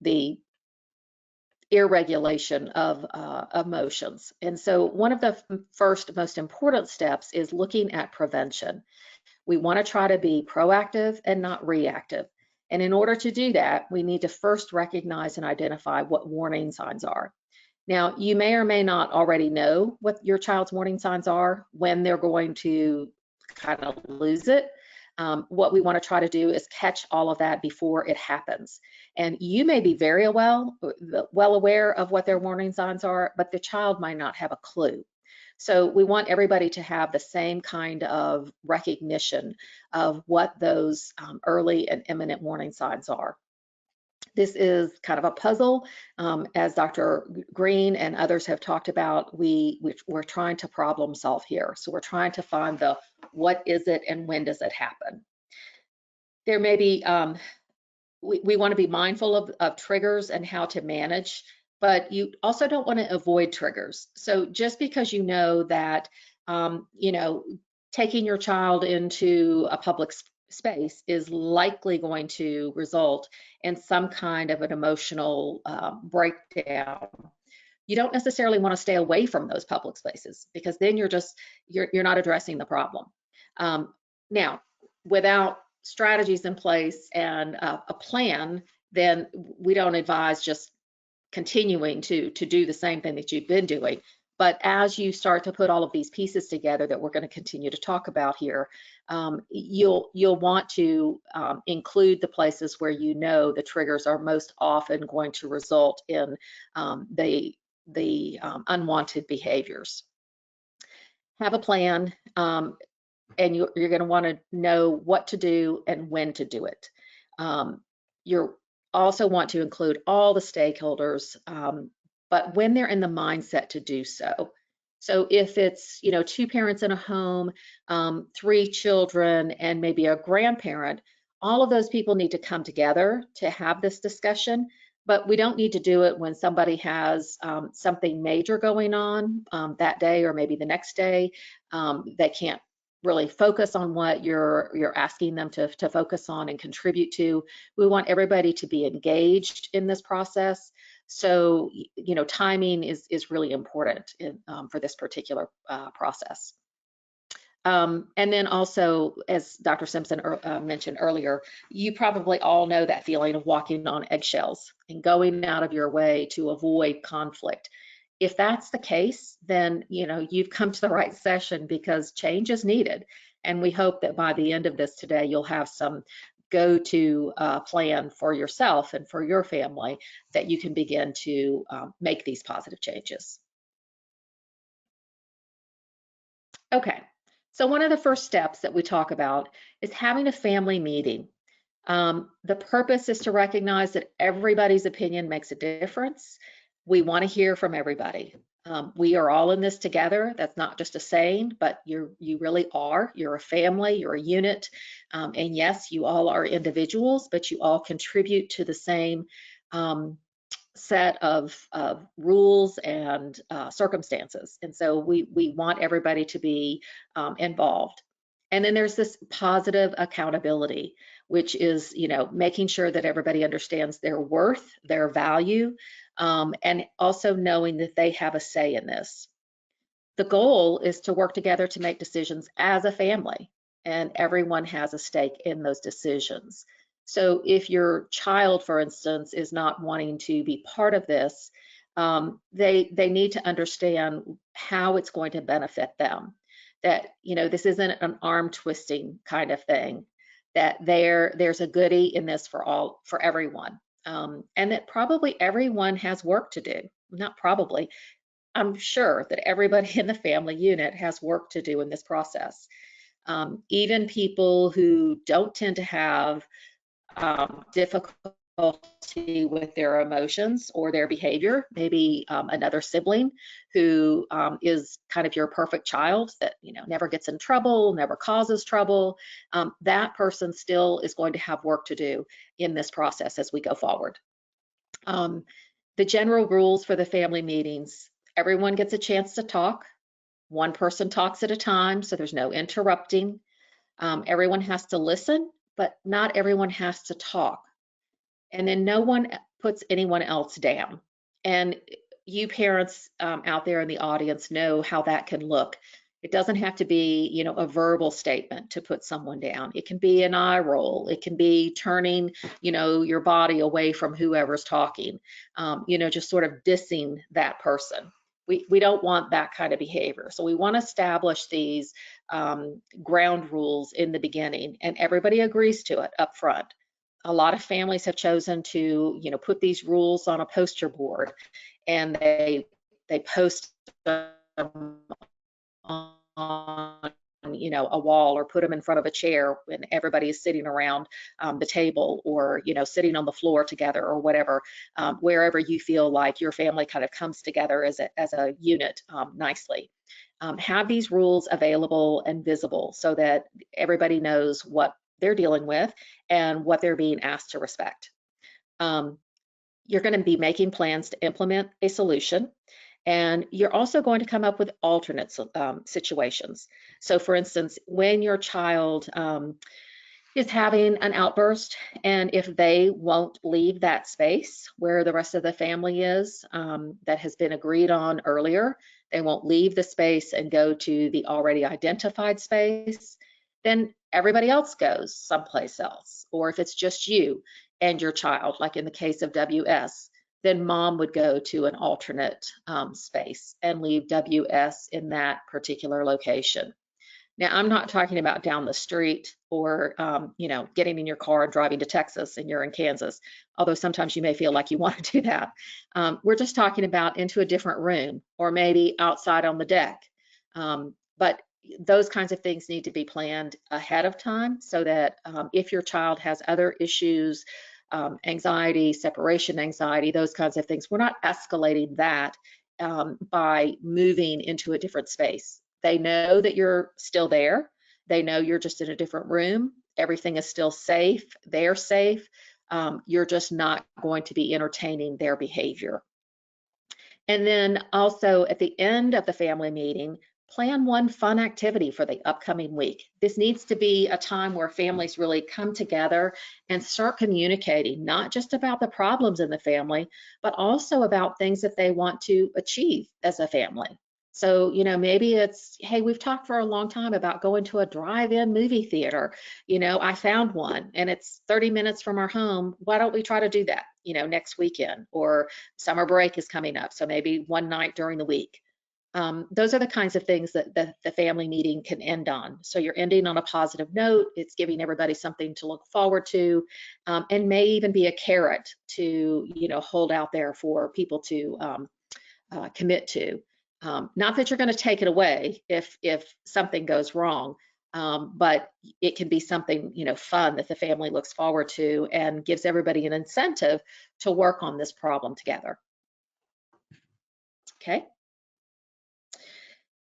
the irregulation of emotions. And so one of the first most important steps is looking at prevention. We want to try to be proactive and not reactive. And in order to do that, we need to first recognize and identify what warning signs are. Now, you may or may not already know what your child's warning signs are, when they're going to kind of lose it. What we want to try to do is catch all of that before it happens. And you may be very well aware of what their warning signs are, but the child might not have a clue. So we want everybody to have the same kind of recognition of what those early and imminent warning signs are. This is kind of a puzzle. As Dr. Green and others have talked about, we're trying to problem solve here. So we're trying to find the what is it and when does it happen. There may be, we want to be mindful of triggers and how to manage, but you also don't want to avoid triggers. So just because you know that, taking your child into a public space is likely going to result in some kind of an emotional breakdown, you don't necessarily want to stay away from those public spaces, because then you're not addressing the problem. Now, without strategies in place and a plan, then we don't advise just continuing to do the same thing that you've been doing. But as you start to put all of these pieces together that we're going to continue to talk about here, you'll want to include the places where you know the triggers are most often going to result in the unwanted behaviors. Have a plan, and you're going to want to know what to do and when to do it. You also want to include all the stakeholders, but when they're in the mindset to do so. So if it's, two parents in a home, 3 children, and maybe a grandparent, all of those people need to come together to have this discussion, but we don't need to do it when somebody has something major going on that day or maybe the next day. They can't really focus on what you're asking them to focus on and contribute to. We want everybody to be engaged in this process. So, timing is really important for this particular process. And then also, as Dr. Simpson mentioned earlier, you probably all know that feeling of walking on eggshells and going out of your way to avoid conflict. If that's the case, then you've come to the right session, because change is needed. And we hope that by the end of this today, you'll have some go-to plan for yourself and for your family that you can begin to make these positive changes. Okay, so one of the first steps that we talk about is having a family meeting. The purpose is to recognize that everybody's opinion makes a difference. We want to hear from everybody. We are all in this together. That's not just a saying, but you really are. You're a family, you're a unit. And yes, you all are individuals, but you all contribute to the same set of rules and circumstances. And so we want everybody to be involved. And then there's this positive accountability, which is, making sure that everybody understands their worth, their value, and also knowing that they have a say in this. The goal is to work together to make decisions as a family, and everyone has a stake in those decisions. So if your child, for instance, is not wanting to be part of this, they need to understand how it's going to benefit them. That, this isn't an arm twisting kind of thing, that there's a goodie in this for everyone. And that probably everyone has work to do. Not probably, I'm sure that everybody in the family unit has work to do in this process. Even people who don't tend to have difficulty difficulty with their emotions or their behavior, maybe another sibling who is kind of your perfect child that, you know, never gets in trouble, never causes trouble, that person still is going to have work to do in this process as we go forward. The general rules for the family meetings: everyone gets a chance to talk. One person talks at a time, so there's no interrupting. Everyone has to listen, but not everyone has to talk. And then no one puts anyone else down. And you parents out there in the audience know how that can look. It doesn't have to be, you know, a verbal statement to put someone down. It can be an eye roll. It can be turning, you know, your body away from whoever's talking, you know, just sort of dissing that person. We don't want that kind of behavior. So we want to establish these ground rules in the beginning, and everybody agrees to it up front. A lot of families have chosen to, you know, put these rules on a poster board, and they post them on, you know, a wall, or put them in front of a chair when everybody is sitting around the table, or, you know, sitting on the floor together, or whatever, wherever you feel like your family kind of comes together as a unit nicely. Have these rules available and visible so that everybody knows what they're dealing with and what they're being asked to respect. You're going to be making plans to implement a solution, and you're also going to come up with alternate situations. So for instance, when your child is having an outburst, and if they won't leave that space where the rest of the family is, that has been agreed on earlier, they won't leave the space and go to the already identified space, then everybody else goes someplace else. Or if it's just you and your child, like in the case of WS, then mom would go to an alternate space and leave WS in that particular location. Now, I'm not talking about down the street, or, you know, getting in your car and driving to Texas and you're in Kansas, although sometimes you may feel like you want to do that. We're just talking about into a different room, or maybe outside on the deck. But those kinds of things need to be planned ahead of time, so that if your child has other issues, anxiety, separation anxiety, those kinds of things, we're not escalating that by moving into a different space. They know that you're still there. They know you're just in a different room. Everything is still safe. They're safe. You're just not going to be entertaining their behavior. And then also at the end of the family meeting, plan one fun activity for the upcoming week. This needs to be a time where families really come together and start communicating, not just about the problems in the family, but also about things that they want to achieve as a family. So, you know, maybe it's, hey, we've talked for a long time about going to a drive-in movie theater. You know, I found one and it's 30 minutes from our home. Why don't we try to do that, you know, next weekend? Or summer break is coming up, so maybe one night during the week. Those are the kinds of things that the family meeting can end on. So you're ending on a positive note. It's giving everybody something to look forward to, and may even be a carrot to, you know, hold out there for people to commit to. Not that you're going to take it away if something goes wrong, but it can be something, you know, fun that the family looks forward to and gives everybody an incentive to work on this problem together. Okay.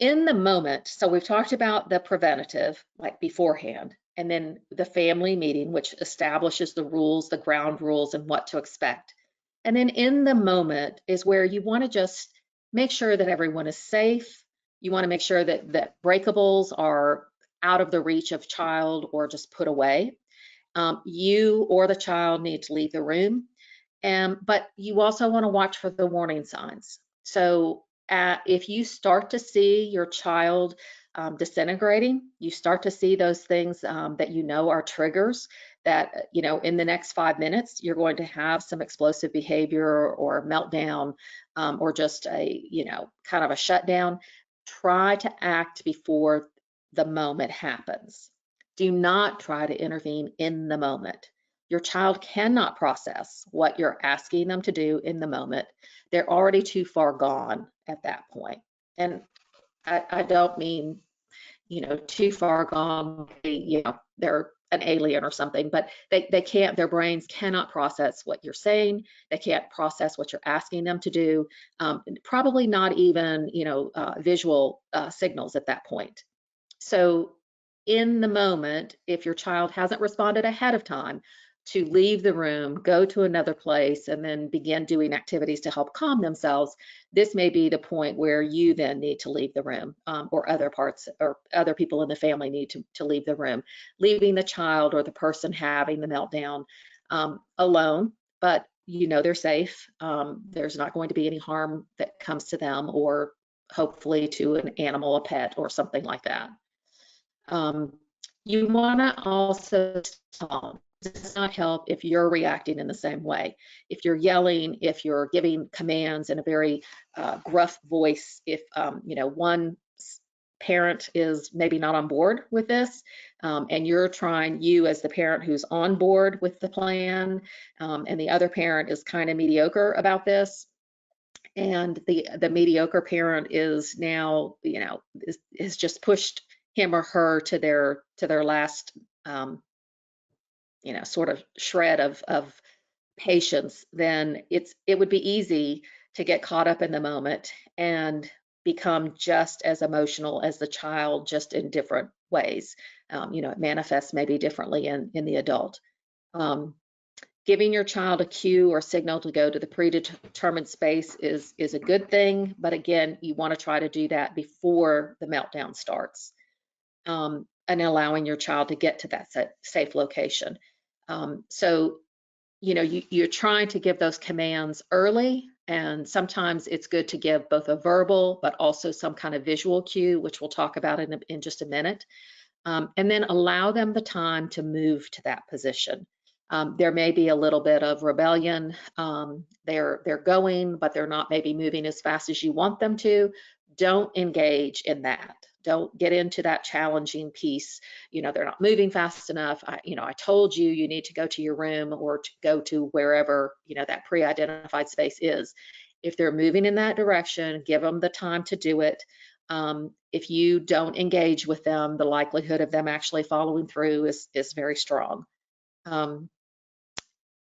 In the moment, so we've talked about the preventative, like beforehand, and then the family meeting, which establishes the rules, the ground rules, and what to expect. And then in the moment is where you want to just make sure that everyone is safe. You want to make sure that breakables are out of the reach of child or just put away. You or the child need to leave the room, but you also want to watch for the warning signs. So if you start to see your child disintegrating, you start to see those things that you know are triggers, that, you know, in the next 5 minutes, you're going to have some explosive behavior or meltdown, or just a, you know, kind of a shutdown. Try to act before the moment happens. Do not try to intervene in the moment. Your child cannot process what you're asking them to do in the moment. They're already too far gone at that point. And I don't mean, you know, too far gone, you know, they're an alien or something, but they can't, their brains cannot process what you're saying. They can't process what you're asking them to do. Probably not even, visual signals at that point. So in the moment, if your child hasn't responded ahead of time, to leave the room, go to another place, and then begin doing activities to help calm themselves, this may be the point where you then need to leave the room, or other parts or other people in the family need to leave the room, leaving the child or the person having the meltdown alone, but they're safe. There's not going to be any harm that comes to them, or hopefully to an animal, a pet, or something like that. You want to also calm. It does not help if you're reacting in the same way. If you're yelling, if you're giving commands in a very gruff voice, if one parent is maybe not on board with this, and you as the parent who's on board with the plan, and the other parent is kind of mediocre about this, and the mediocre parent is now, is just pushed him or her to their last sort of shred of patience, then it would be easy to get caught up in the moment and become just as emotional as the child, just in different ways. It manifests maybe differently in the adult. Giving your child a cue or signal to go to the predetermined space is a good thing, but again, you want to try to do that before the meltdown starts, and allowing your child to get to that safe location. So, you're trying to give those commands early, and sometimes it's good to give both a verbal, but also some kind of visual cue, which we'll talk about in just a minute, and then allow them the time to move to that position. There may be a little bit of rebellion. They're going, but they're not maybe moving as fast as you want them to. Don't engage in that. Don't get into that challenging piece. They're not moving fast enough. I told you need to go to your room, or to go to wherever, that pre-identified space is. If they're moving in that direction, give them the time to do it. If you don't engage with them, the likelihood of them actually following through is very strong.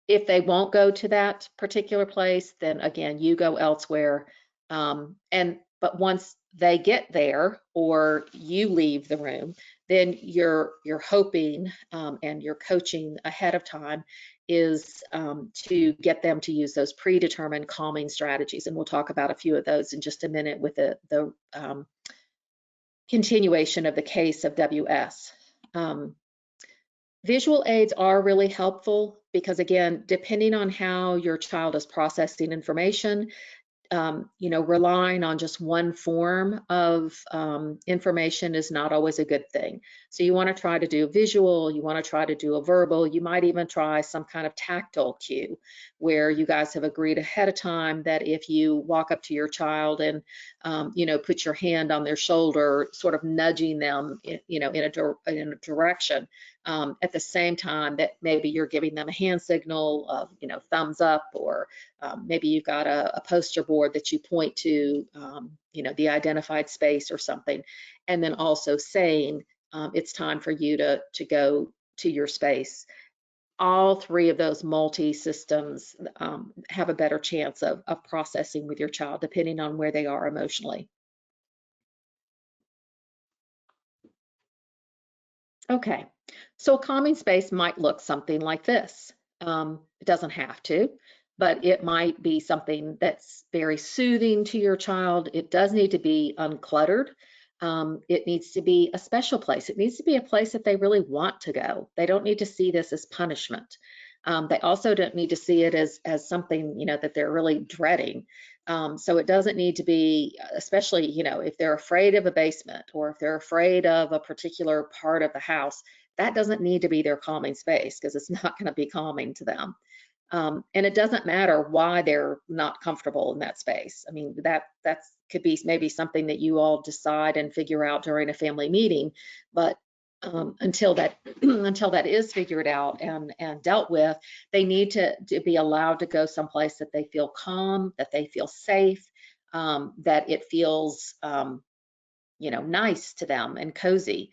If they won't go to that particular place, then again, you go elsewhere. But once they get there, or you leave the room, then you're hoping, and you're coaching ahead of time is to get them to use those predetermined calming strategies. And we'll talk about a few of those in just a minute with the continuation of the case of WS. Visual aids are really helpful because, again, depending on how your child is processing information, relying on just one form of information is not always a good thing. So you want to try to do visual, you want to try to do a verbal, you might even try some kind of tactile cue where you guys have agreed ahead of time that if you walk up to your child and, put your hand on their shoulder, sort of nudging them, in a direction, at the same time that maybe you're giving them a hand signal of, thumbs up, or maybe you've got a poster board that you point to, the identified space or something, and then also saying it's time for you to go to your space. All three of those multi-systems have a better chance of processing with your child, depending on where they are emotionally. Okay, so a calming space might look something like this. It doesn't have to, but it might be something that's very soothing to your child. It does need to be uncluttered. It needs to be a special place. It needs to be a place that they really want to go. They don't need to see this as punishment. They also don't need to see it as something, that they're really dreading. So it doesn't need to be, especially, if they're afraid of a basement, or if they're afraid of a particular part of the house, that doesn't need to be their calming space, because it's not going to be calming to them. And it doesn't matter why they're not comfortable in that space. I mean, that could be maybe something that you all decide and figure out during a family meeting, but until that is figured out and dealt with, they need to be allowed to go someplace that they feel calm, that they feel safe, that it feels nice to them and cozy.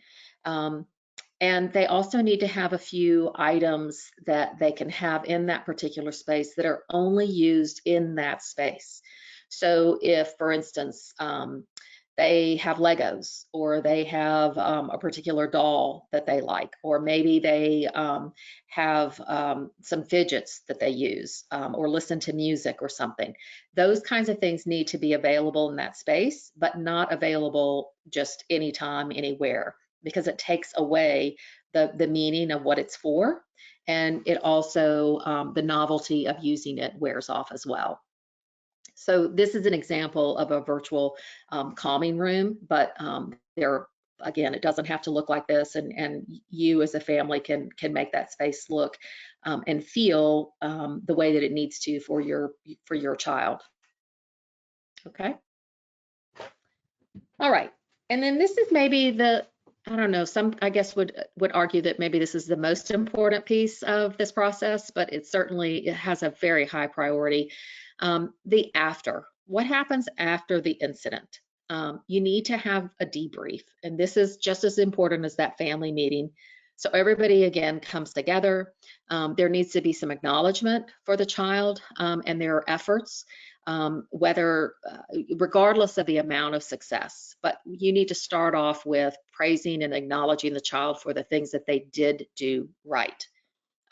And they also need to have a few items that they can have in that particular space that are only used in that space. So if, for instance, they have Legos, or they have a particular doll that they like, or maybe they have some fidgets that they use, or listen to music or something. Those kinds of things need to be available in that space, but not available just anytime, anywhere, because it takes away the meaning of what it's for, and it also, the novelty of using it wears off as well. So this is an example of a virtual calming room, but again, it doesn't have to look like this, and you as a family can make that space look and feel the way that it needs to for your child. Okay. All right. And then this is maybe I don't know, some I guess would argue that maybe this is the most important piece of this process, but it has a very high priority. The after. What happens after the incident? You need to have a debrief, and this is just as important as that family meeting. So everybody again comes together. There needs to be some acknowledgement for the child and their efforts, regardless of the amount of success. But you need to start off with praising and acknowledging the child for the things that they did do right.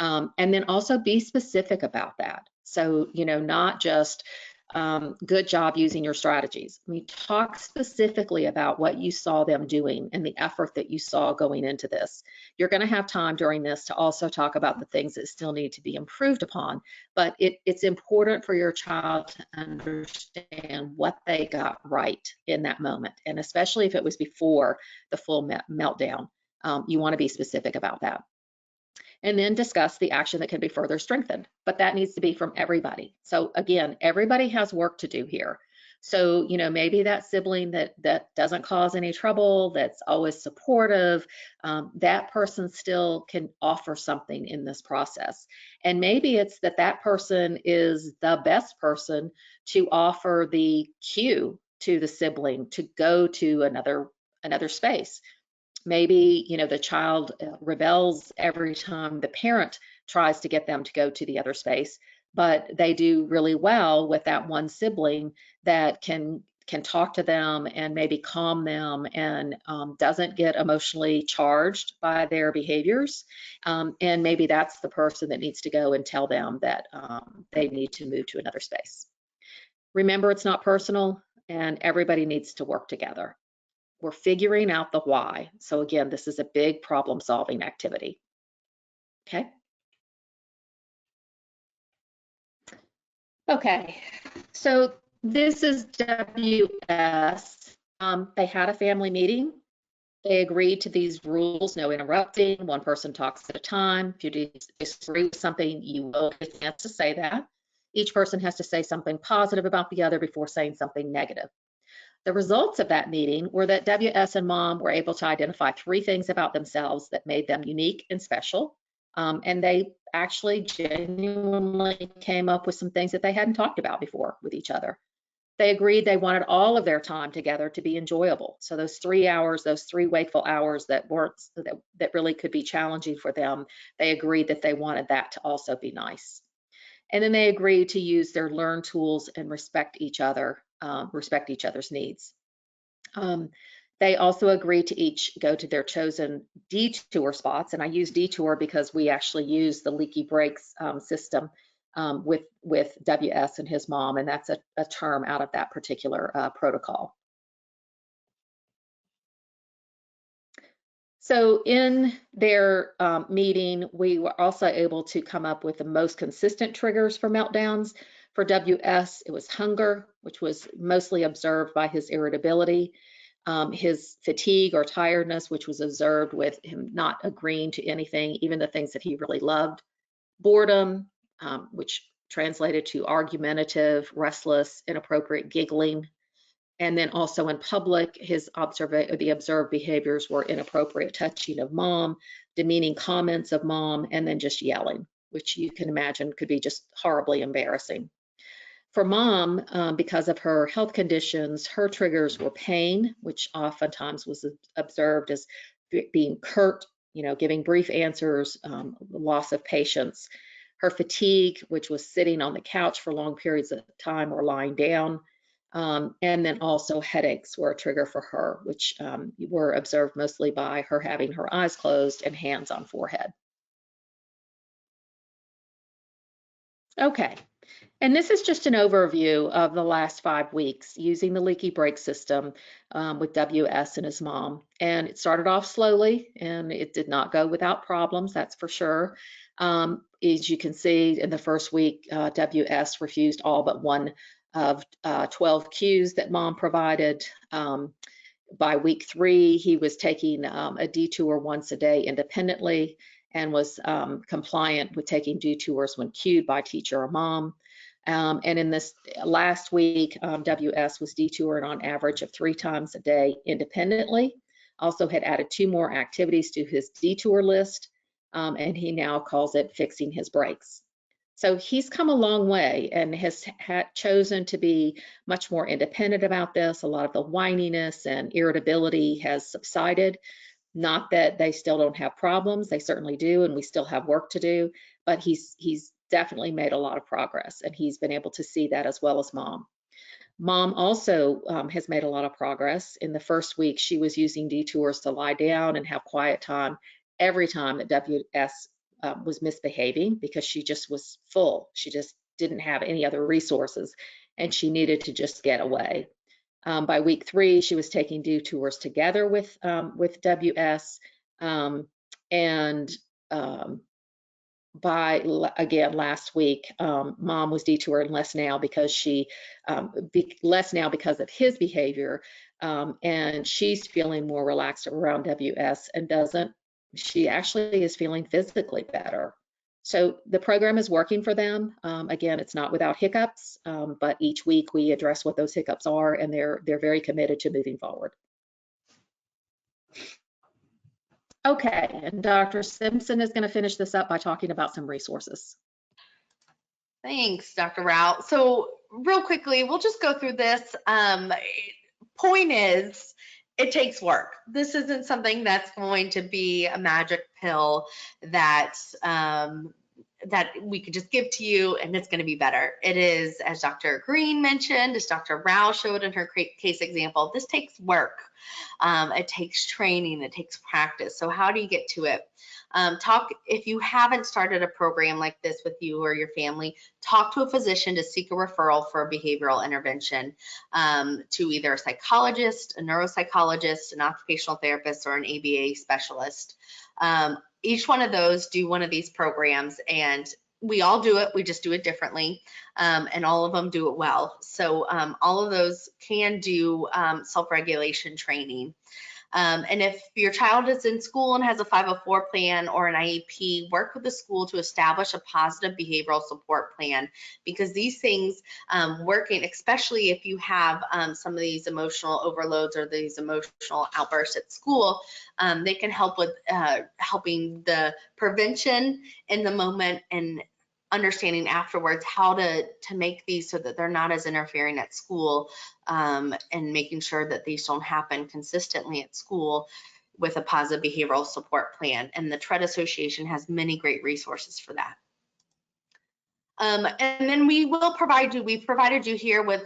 And then also be specific about that. So, not just good job using your strategies. I mean, talk specifically about what you saw them doing and the effort that you saw going into this. You're going to have time during this to also talk about the things that still need to be improved upon, but it's important for your child to understand what they got right in that moment. And especially if it was before the full meltdown, you want to be specific about that. And then discuss the action that can be further strengthened. But that needs to be from everybody. So again, everybody has work to do here. So, maybe that sibling that doesn't cause any trouble, that's always supportive, that person still can offer something in this process. And maybe it's that person is the best person to offer the cue to the sibling to go to another space. Maybe, the child rebels every time the parent tries to get them to go to the other space, but they do really well with that one sibling that can talk to them and maybe calm them and doesn't get emotionally charged by their behaviors. And maybe that's the person that needs to go and tell them that they need to move to another space. Remember, it's not personal, and everybody needs to work together. We're figuring out the why. So again, this is a big problem-solving activity. Okay. Okay, so this is WS. They had a family meeting. They agreed to these rules: no interrupting, one person talks at a time. If you disagree with something, you will get a chance to say that. Each person has to say something positive about the other before saying something negative. The results of that meeting were that WS and Mom were able to identify 3 things about themselves that made them unique and special. And they actually genuinely came up with some things that they hadn't talked about before with each other. They agreed they wanted all of their time together to be enjoyable. So those 3 hours, those 3 wakeful hours that really could be challenging for them, they agreed that they wanted that to also be nice. And then they agreed to use their learned tools and respect each other's needs. They also agreed to each go to their chosen detour spots. And I use detour because we actually use the leaky brakes system with WS and his mom, and that's a term out of that particular protocol. So in their meeting, we were also able to come up with the most consistent triggers for meltdowns. For WS, it was hunger, which was mostly observed by his irritability, his fatigue or tiredness, which was observed with him not agreeing to anything, even the things that he really loved, boredom, which translated to argumentative, restless, inappropriate giggling. And then also in public, the observed behaviors were inappropriate touching of Mom, demeaning comments of Mom, and then just yelling, which you can imagine could be just horribly embarrassing. For Mom, because of her health conditions, her triggers were pain, which oftentimes was observed as being curt, giving brief answers, loss of patience. Her fatigue, which was sitting on the couch for long periods of time or lying down, and then also headaches were a trigger for her, which were observed mostly by her having her eyes closed and hands on forehead. Okay, and this is just an overview of the last 5 weeks using the leaky brake system with WS and his mom. And it started off slowly, and it did not go without problems, that's for sure. As you can see, in the first week, WS refused all but one of 12 cues that mom provided. By week 3, he was taking a detour once a day independently and was compliant with taking detours when cued by teacher or mom. And in this last week, WS was detoured on average of 3 times a day independently. Also had added 2 more activities to his detour list, and he now calls it fixing his brakes. So he's come a long way and has chosen to be much more independent about this. A lot of the whininess and irritability has subsided. Not that they still don't have problems, they certainly do, and we still have work to do, but he's definitely made a lot of progress, and he's been able to see that as well as mom. Mom also has made a lot of progress. In the first week, she was using detours to lie down and have quiet time every time that WS was misbehaving, because she just was full. She just didn't have any other resources, and she needed to just get away. By week 3, she was taking detours together with WS, and by again last week, mom was detouring less now because because of his behavior, and she's feeling more relaxed around WS and she actually is feeling physically better. So the program is working for them. Again, it's not without hiccups, but each week we address what those hiccups are, and they're very committed to moving forward. Okay, and Dr. Simpson is going to finish this up by talking about some resources. Thanks, Dr. Rao. So real quickly, we'll just go through this. Point is, it takes work. This isn't something that's going to be a magic pill that that we could just give to you and it's going to be better. It is, as Dr. Green mentioned, as Dr. Rao showed in her case example, this takes work. It takes training, it takes practice. So how do you get to it? If you haven't started a program like this with you or your family, talk to a physician to seek a referral for a behavioral intervention, to either a psychologist, a neuropsychologist, an occupational therapist, or an ABA specialist. Each one of those do one of these programs, and we all do it, we just do it differently, and all of them do it well. So all of those can do self-regulation training. And if your child is in school and has a 504 plan or an IEP, work with the school to establish a positive behavioral support plan, because these things working, especially if you have some of these emotional overloads or these emotional outbursts at school, they can help with helping the prevention in the moment and understanding afterwards how to make these so that they're not as interfering at school, and making sure that these don't happen consistently at school with a positive behavioral support plan. And the Tourette Association has many great resources for that. And then we've provided you here with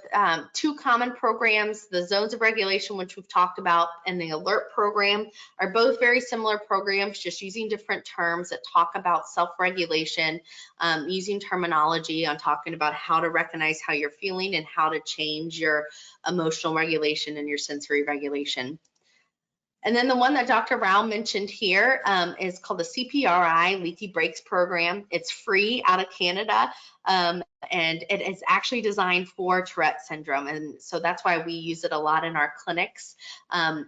2 common programs. The Zones of Regulation, which we've talked about, and the Alert program are both very similar programs, just using different terms that talk about self-regulation, using terminology on talking about how to recognize how you're feeling and how to change your emotional regulation and your sensory regulation. And then the one that Dr. Rao mentioned here is called the CPRI Leaky Brakes Program. It's free out of Canada, and it is actually designed for Tourette syndrome. And so that's why we use it a lot in our clinics.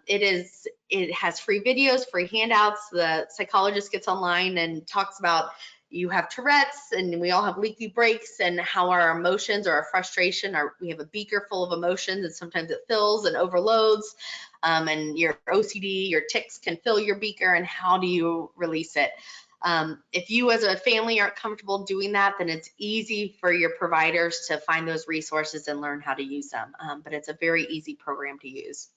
It has free videos, free handouts. The psychologist gets online and talks about, you have Tourette's and we all have leaky brakes, and how our emotions or our frustration we have a beaker full of emotions, and sometimes it fills and overloads, and your OCD, your tics can fill your beaker, and how do you release it? If you as a family aren't comfortable doing that, then it's easy for your providers to find those resources and learn how to use them, but it's a very easy program to use.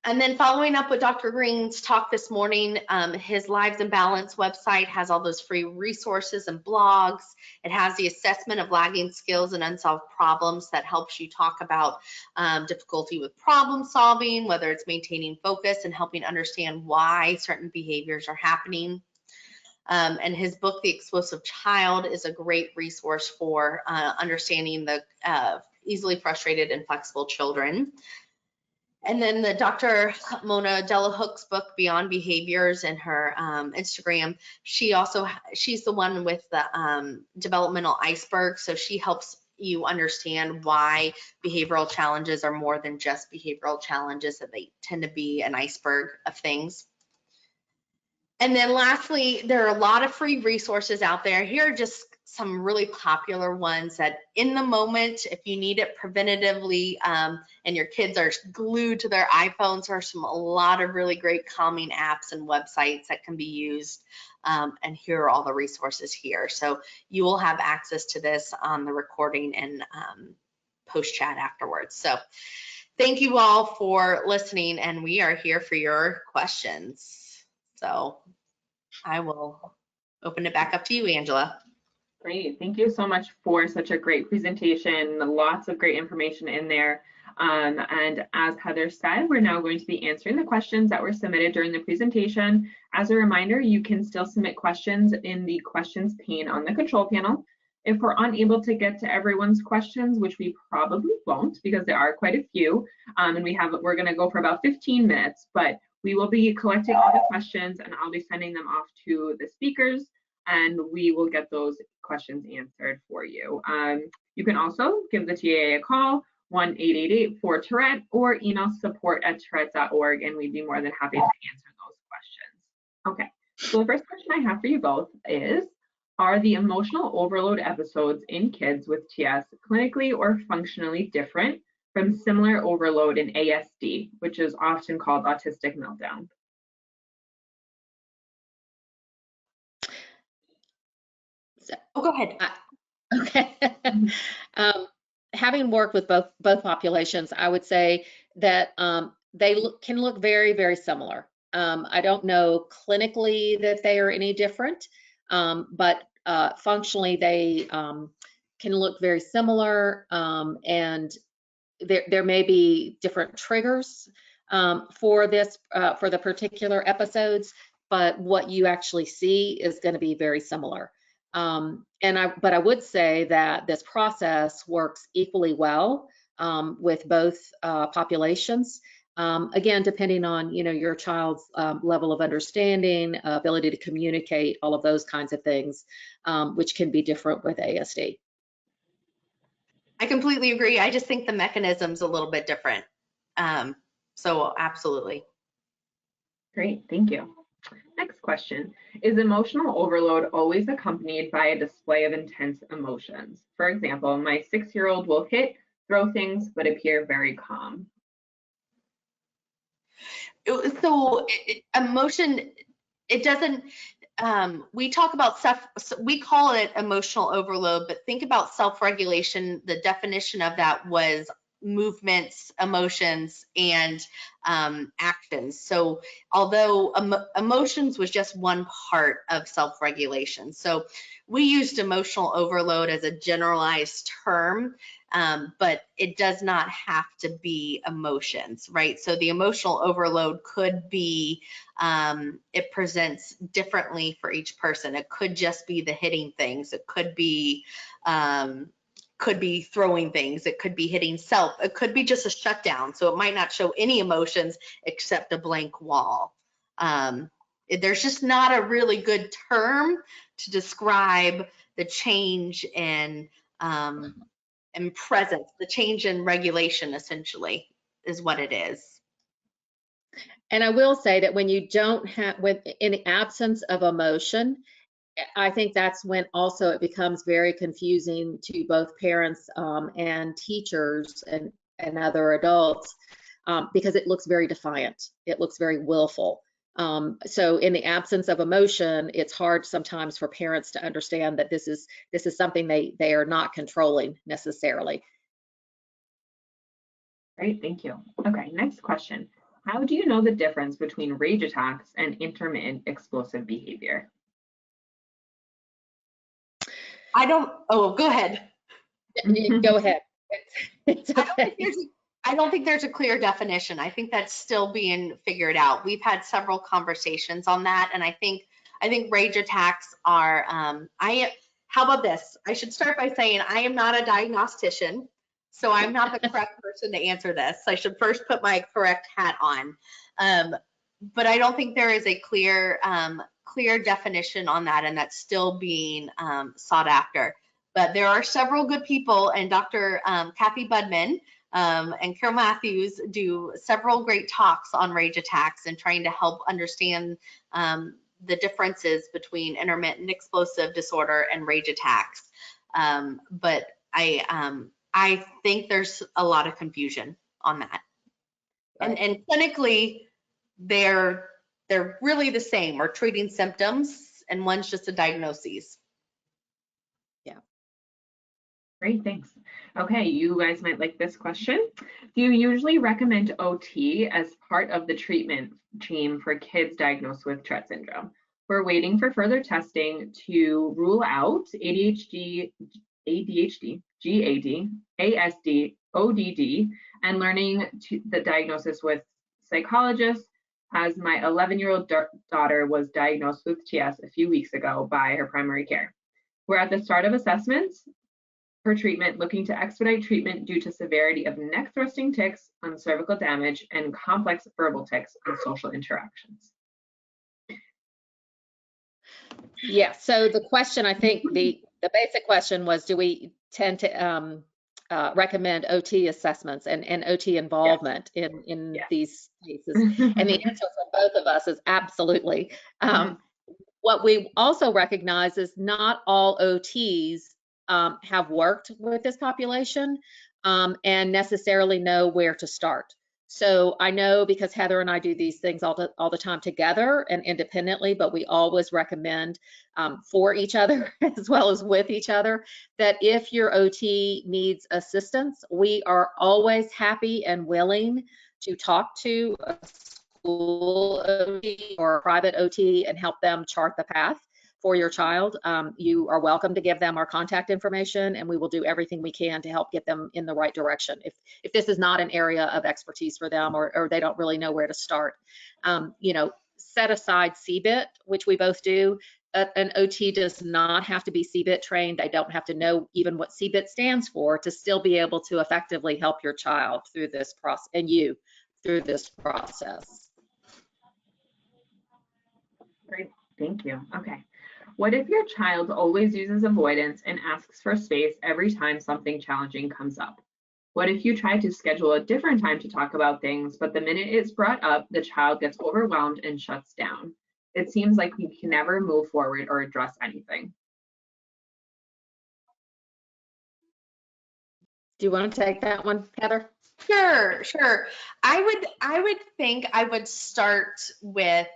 And then following up with Dr. Green's talk this morning, his Lives in Balance website has all those free resources and blogs. It has the assessment of lagging skills and unsolved problems that helps you talk about difficulty with problem solving, whether it's maintaining focus and helping understand why certain behaviors are happening. And his book, The Explosive Child, is a great resource for understanding the easily frustrated and flexible children. And then the Dr. Mona Delahook's book, Beyond Behaviors, and her Instagram, she's the one with the developmental iceberg. So she helps you understand why behavioral challenges are more than just behavioral challenges, that they tend to be an iceberg of things. And then lastly, there are a lot of free resources out there. Here are just some really popular ones that in the moment, if you need it preventatively, and your kids are glued to their iPhones, there are a lot of really great calming apps and websites that can be used. And here are all the resources here. So you will have access to this on the recording and post chat afterwards. So thank you all for listening, and we are here for your questions. So I will open it back up to you, Angela. Great. Thank you so much for such a great presentation. Lots of great information in there. And as Heather said, we're now going to be answering the questions that were submitted during the presentation. As a reminder, you can still submit questions in the questions pane on the control panel. If we're unable to get to everyone's questions, which we probably won't because there are quite a few, and we're going to go for about 15 minutes, but we will be collecting all the questions and I'll be sending them off to the speakers and we will get those questions answered for you. You can also give the TAA a call, 1-888-4-Tourette, or email support@tourette.org, and we'd be more than happy to answer those questions. Okay, so the first question I have for you both is, are the emotional overload episodes in kids with TS clinically or functionally different from similar overload in ASD, which is often called autistic meltdown? Oh, go ahead. Okay. Having worked with both populations, I would say that they can look very, very similar. I don't know clinically that they are any different, but functionally they can look very similar, and there may be different triggers for the particular episodes, but what you actually see is going to be very similar. But I would say that this process works equally well with both populations. Again, depending on your child's level of understanding, ability to communicate, all of those kinds of things, which can be different with ASD. I completely agree. I just think the mechanism's a little bit different. So absolutely. Great, thank you. Next question. Is emotional overload always accompanied by a display of intense emotions? For example, my 6-year-old will hit, throw things, but appear very calm. So emotion, it doesn't, we talk about we call it emotional overload, but think about self-regulation. The definition of that was movements, emotions, and actions. So although emotions was just one part of self-regulation. So we used emotional overload as a generalized term, but it does not have to be emotions, right? So the emotional overload could be, it presents differently for each person. It could just be the hitting things. It could be throwing things. It could be hitting self. It could be just a shutdown. So it might not show any emotions except a blank wall. There's just not a really good term to describe the change in presence, the change in regulation essentially is what it is. And I will say that when you don't have, in the absence of emotion, I think that's when also it becomes very confusing to both parents and teachers and other adults, because it looks very defiant. It looks very willful. So in the absence of emotion, it's hard sometimes for parents to understand that this is something they are not controlling necessarily. Great, thank you. Okay, next question. How do you know the difference between rage attacks and intermittent explosive behavior? Oh, go ahead. Go ahead. It's I don't okay. think there's a clear definition. I think that's still being figured out. We've had several conversations on that, and I think rage attacks are. How about this? I should start by saying I am not a diagnostician, so I'm not the correct person to answer this. I should first put my correct hat on. But I don't think there is a clear definition on that, and that's still being sought after. But there are several good people, and Dr. Kathy Budman and Carol Matthews do several great talks on rage attacks and trying to help understand the differences between intermittent explosive disorder and rage attacks. But I think there's a lot of confusion on that. Right. And clinically, they're really the same. We're treating symptoms, and one's just a diagnosis. Great, thanks. Okay, you guys might like this question. Do you usually recommend OT as part of the treatment team for kids diagnosed with Tourette syndrome? We're waiting for further testing to rule out ADHD, GAD, ASD, ODD, and learning the diagnosis with psychologists, as my 11-year-old daughter was diagnosed with TS a few weeks ago by her primary care. We're at the start of assessments for treatment, looking to expedite treatment due to severity of neck thrusting tics on cervical damage and complex verbal tics on social interactions. Yeah, so the question, I think the basic question was, do we tend to recommend OT assessments and OT involvement in these cases? And the answer from both of us is absolutely. What we also recognize is not all OTs have worked with this population and necessarily know where to start. So I know, because Heather and I do these things all the time together and independently, but we always recommend for each other as well as with each other, that if your OT needs assistance, we are always happy and willing to talk to a school OT or a private OT and help them chart the path for your child. You are welcome to give them our contact information, and we will do everything we can to help get them in the right direction if this is not an area of expertise for them, or they don't really know where to start. You know, set aside CBIT, which we both do. An OT does not have to be CBIT trained. They don't have to know even what CBIT stands for to still be able to effectively help your child through this process, and you through this process. Great, thank you. Okay. What if your child always uses avoidance and asks for space every time something challenging comes up? What if you try to schedule a different time to talk about things, but the minute it's brought up, the child gets overwhelmed and shuts down? It seems like we can never move forward or address anything. Do you want to take that one, Heather? Sure. I would think I would start with,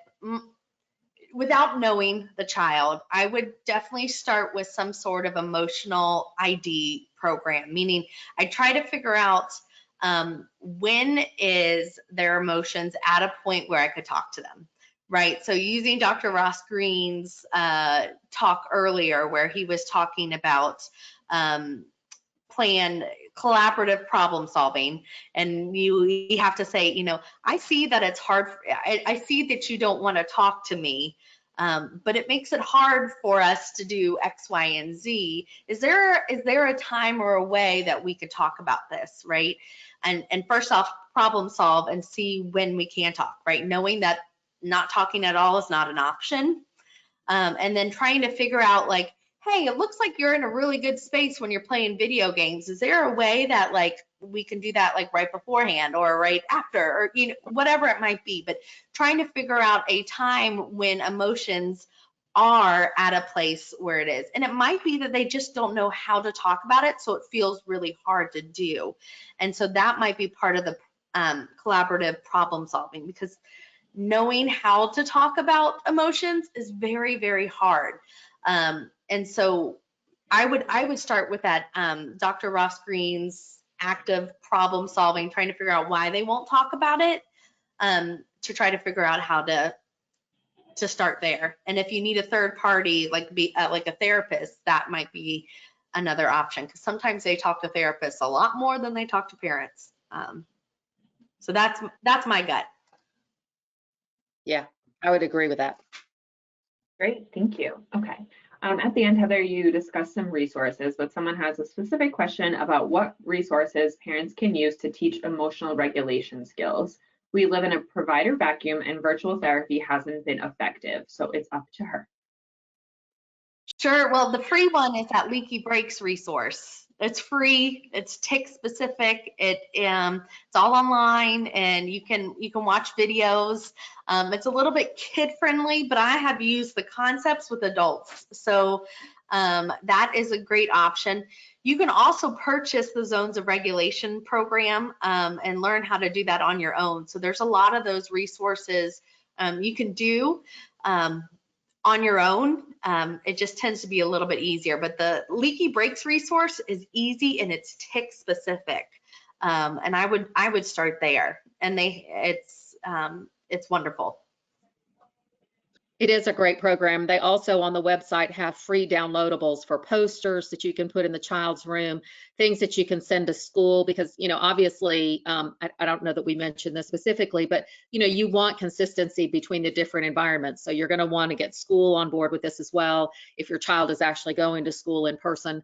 without knowing the child, I would definitely start with some sort of emotional ID program, meaning I try to figure out when is their emotions at a point where I could talk to them, right? So using Dr. Ross Green's talk earlier, where he was talking about collaborative problem solving, and you have to say, you know, I see that it's hard. I see that you don't want to talk to me, but it makes it hard for us to do X, Y, and Z. Is there a time or a way that we could talk about this, right? And first off, problem solve and see when we can talk, right? Knowing that not talking at all is not an option, and then trying to figure out, like, hey, it looks like you're in a really good space when you're playing video games. Is there a way that, like, we can do that, like, right beforehand or right after, or, you know, whatever it might be, but trying to figure out a time when emotions are at a place where it is. And it might be that they just don't know how to talk about it, so it feels really hard to do. And so that might be part of the collaborative problem solving, because knowing how to talk about emotions is very, very hard. And so I would start with that Dr. Ross Green's active problem solving, trying to figure out why they won't talk about it, to try to figure out how to start there. And if you need a third party, like a therapist, that might be another option, because sometimes they talk to therapists a lot more than they talk to parents. So that's my gut. Yeah, I would agree with that. Great, thank you. Okay. At the end, Heather, you discussed some resources, but someone has a specific question about what resources parents can use to teach emotional regulation skills. We live in a provider vacuum and virtual therapy hasn't been effective, so it's up to her. Sure. Well, the free one is that Leaky Breaks resource. It's free. It's TIC specific. It's all online, and you can watch videos. It's a little bit kid friendly, but I have used the concepts with adults, so that is a great option. You can also purchase the Zones of Regulation program and learn how to do that on your own. So there's a lot of those resources you can do on your own. It just tends to be a little bit easier, but the Leaky Breaks resource is easy and it's TIC specific. And I would start there, and it's wonderful. It is a great program. They also on the website have free downloadables for posters that you can put in the child's room, things that you can send to school, because, you know, obviously, I don't know that we mentioned this specifically, but, you know, you want consistency between the different environments. So you're going to want to get school on board with this as well, if your child is actually going to school in person.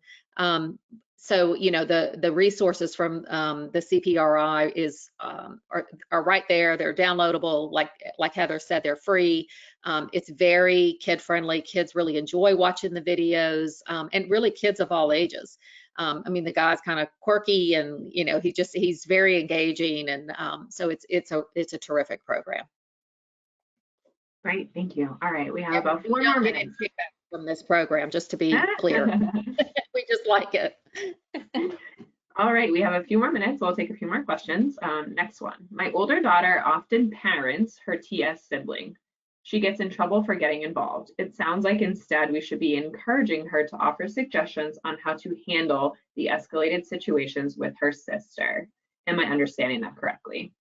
So, you know, the resources from the CPRI are right there. They're downloadable. Like Heather said, they're free. It's very kid friendly. Kids really enjoy watching the videos, and really kids of all ages. I mean, the guy's kind of quirky, and, you know, he's very engaging, and so it's a terrific program. Great, thank you. All right, we have about 4 more minutes from this program, just to be clear. We just like it. All right, we have a few more minutes. We'll take a few more questions. Next one. My older daughter often parents her TS sibling. She gets in trouble for getting involved. It sounds like instead we should be encouraging her to offer suggestions on how to handle the escalated situations with her sister. Am I understanding that correctly?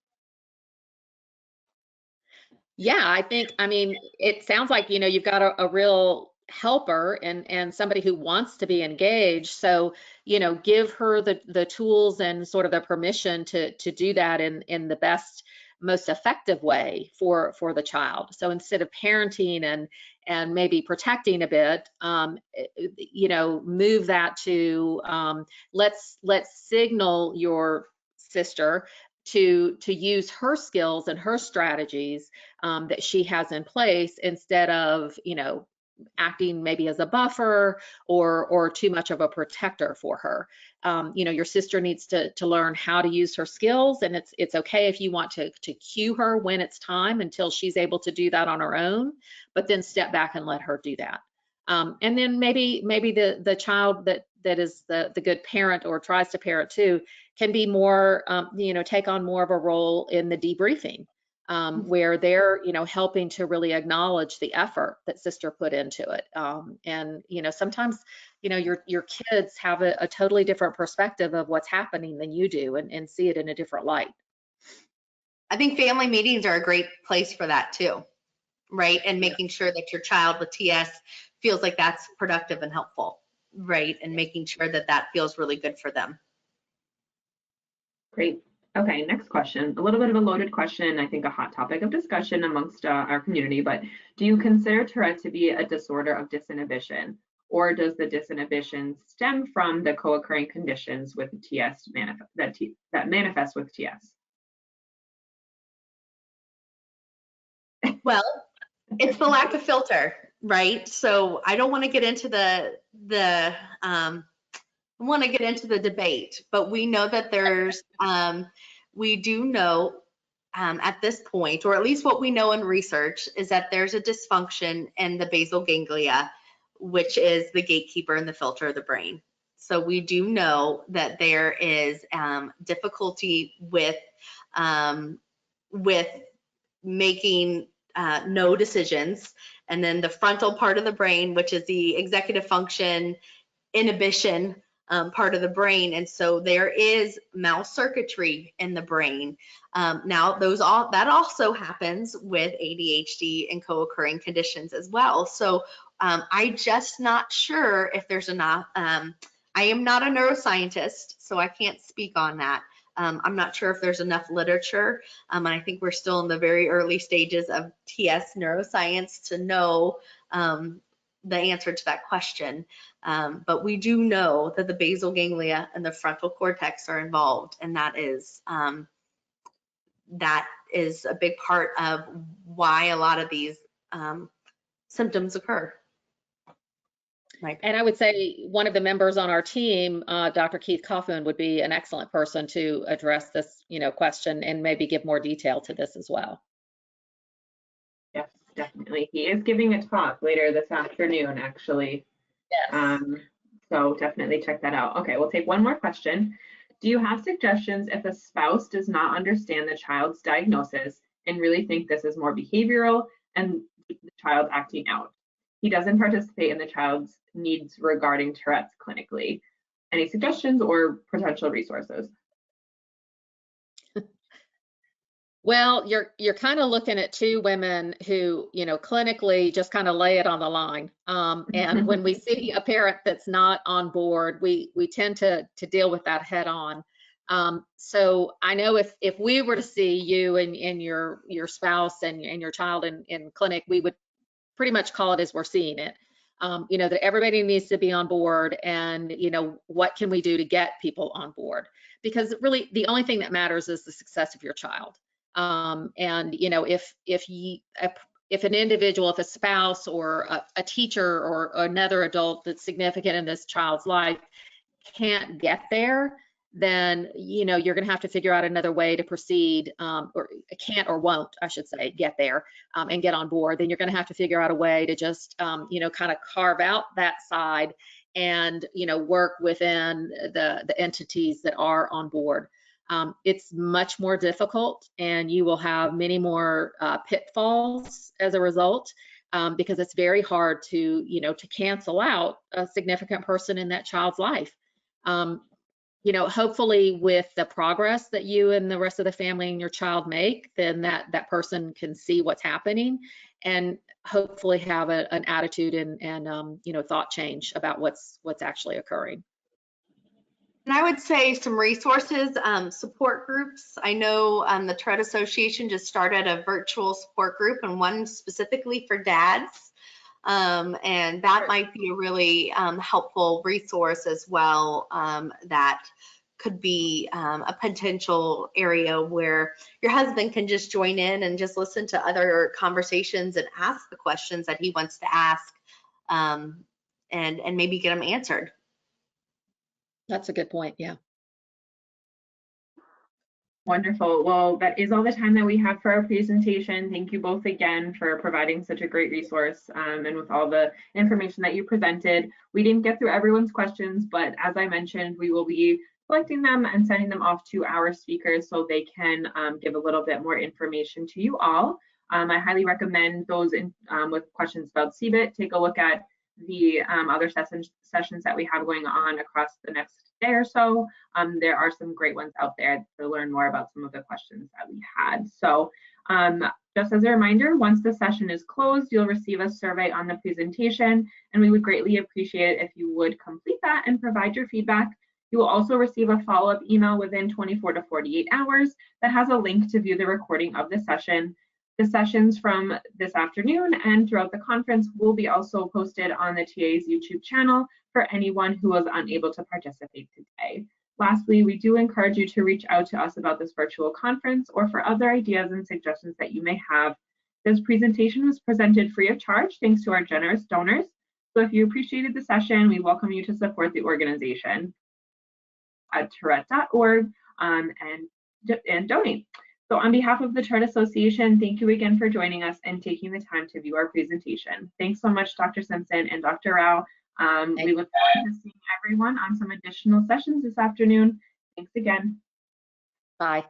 Yeah, I mean, it sounds like, you know, you've got a real helper and somebody who wants to be engaged. So, you know, give her the tools and sort of the permission to do that in the best, most effective way for the child. So instead of parenting and maybe protecting a bit, you know, move that to let's signal your sister to use her skills and her strategies that she has in place, instead of, you know, acting maybe as a buffer or too much of a protector for her. You know, your sister needs to learn how to use her skills, and it's okay if you want to cue her when it's time until she's able to do that on her own, but then step back and let her do that. And then maybe the child that is the good parent or tries to parent too can be more, you know, take on more of a role in the debriefing, where they're, you know, helping to really acknowledge the effort that sister put into it. And, you know, sometimes, you know, your kids have a totally different perspective of what's happening than you do, and see it in a different light. I think family meetings are a great place for that too, right? And making sure that your child with TS feels like that's productive and helpful, right? And making sure that that feels really good for them. Great. Okay, next question. A little bit of a loaded question, I think a hot topic of discussion amongst our community, but do you consider Tourette to be a disorder of disinhibition, or does the disinhibition stem from the co-occurring conditions with TS that manifest with TS? Well, it's the lack of filter, right? So I don't want to get into the debate, but we know that there's, we do know at this point, or at least what we know in research, is that there's a dysfunction in the basal ganglia, which is the gatekeeper and the filter of the brain. So we do know that there is difficulty with making no decisions. And then the frontal part of the brain, which is the executive function, inhibition, part of the brain. And so there is mouse circuitry in the brain. Now that also happens with ADHD and co-occurring conditions as well. So I'm just not sure if there's enough. I am not a neuroscientist, so I can't speak on that. I'm not sure if there's enough literature, and I think we're still in the very early stages of TS neuroscience to know the answer to that question. But we do know that the basal ganglia and the frontal cortex are involved, and that is a big part of why a lot of these symptoms occur. And I would say one of the members on our team, Dr. Keith Coffin, would be an excellent person to address this, question and maybe give more detail to this as well. Yes, definitely. He is giving a talk later this afternoon, actually. Yes. So definitely check that out. Okay, we'll take one more question. Do you have suggestions if a spouse does not understand the child's diagnosis and really think this is more behavioral and the child acting out? He doesn't participate in the child's needs regarding Tourette's clinically. Any suggestions or potential resources? Well, you're kind of looking at two women who, clinically just kind of lay it on the line. And when we see a parent that's not on board, we tend to deal with that head on. So I know if we were to see you and your spouse and your child in clinic, we would pretty much call it as we're seeing it. That everybody needs to be on board, and what can we do to get people on board? Because really the only thing that matters is the success of your child. And if an individual, if a spouse or a teacher or another adult that's significant in this child's life can't get there, then you're going to have to figure out another way to proceed, or can't or won't, I should say, get there and get on board. Then you're going to have to figure out a way to just kind of carve out that side and work within the entities that are on board. It's much more difficult, and you will have many more pitfalls as a result, because it's very hard to cancel out a significant person in that child's life. Hopefully with the progress that you and the rest of the family and your child make, then that person can see what's happening and hopefully have an attitude and thought change about what's actually occurring. And I would say some resources, support groups. I know the Tourette Association just started a virtual support group, and one specifically for dads. And that might be a really helpful resource as well. That could be a potential area where your husband can just join in and just listen to other conversations and ask the questions that he wants to ask, and maybe get them answered. That's a good point. Yeah. Wonderful. Well, that is all the time that we have for our presentation. Thank you both again for providing such a great resource, and with all the information that you presented. We didn't get through everyone's questions, but as I mentioned, we will be collecting them and sending them off to our speakers so they can give a little bit more information to you all. I highly recommend those with questions about CBIT. Take a look at the other sessions that we have going on across the next day or so. There are some great ones out there to learn more about some of the questions that we had. So just as a reminder, once the session is closed, you'll receive a survey on the presentation, and we would greatly appreciate it if you would complete that and provide your feedback. You will also receive a follow-up email within 24 to 48 hours that has a link to view the recording of the session. The sessions from this afternoon and throughout the conference will be also posted on the TA's YouTube channel for anyone who was unable to participate today. Lastly, we do encourage you to reach out to us about this virtual conference or for other ideas and suggestions that you may have. This presentation was presented free of charge thanks to our generous donors. So if you appreciated the session, we welcome you to support the organization at tourette.org and donate. So on behalf of the Tourette Association, thank you again for joining us and taking the time to view our presentation. Thanks so much, Dr. Simpson and Dr. Rao. We look forward to seeing everyone on some additional sessions this afternoon. Thanks again. Bye.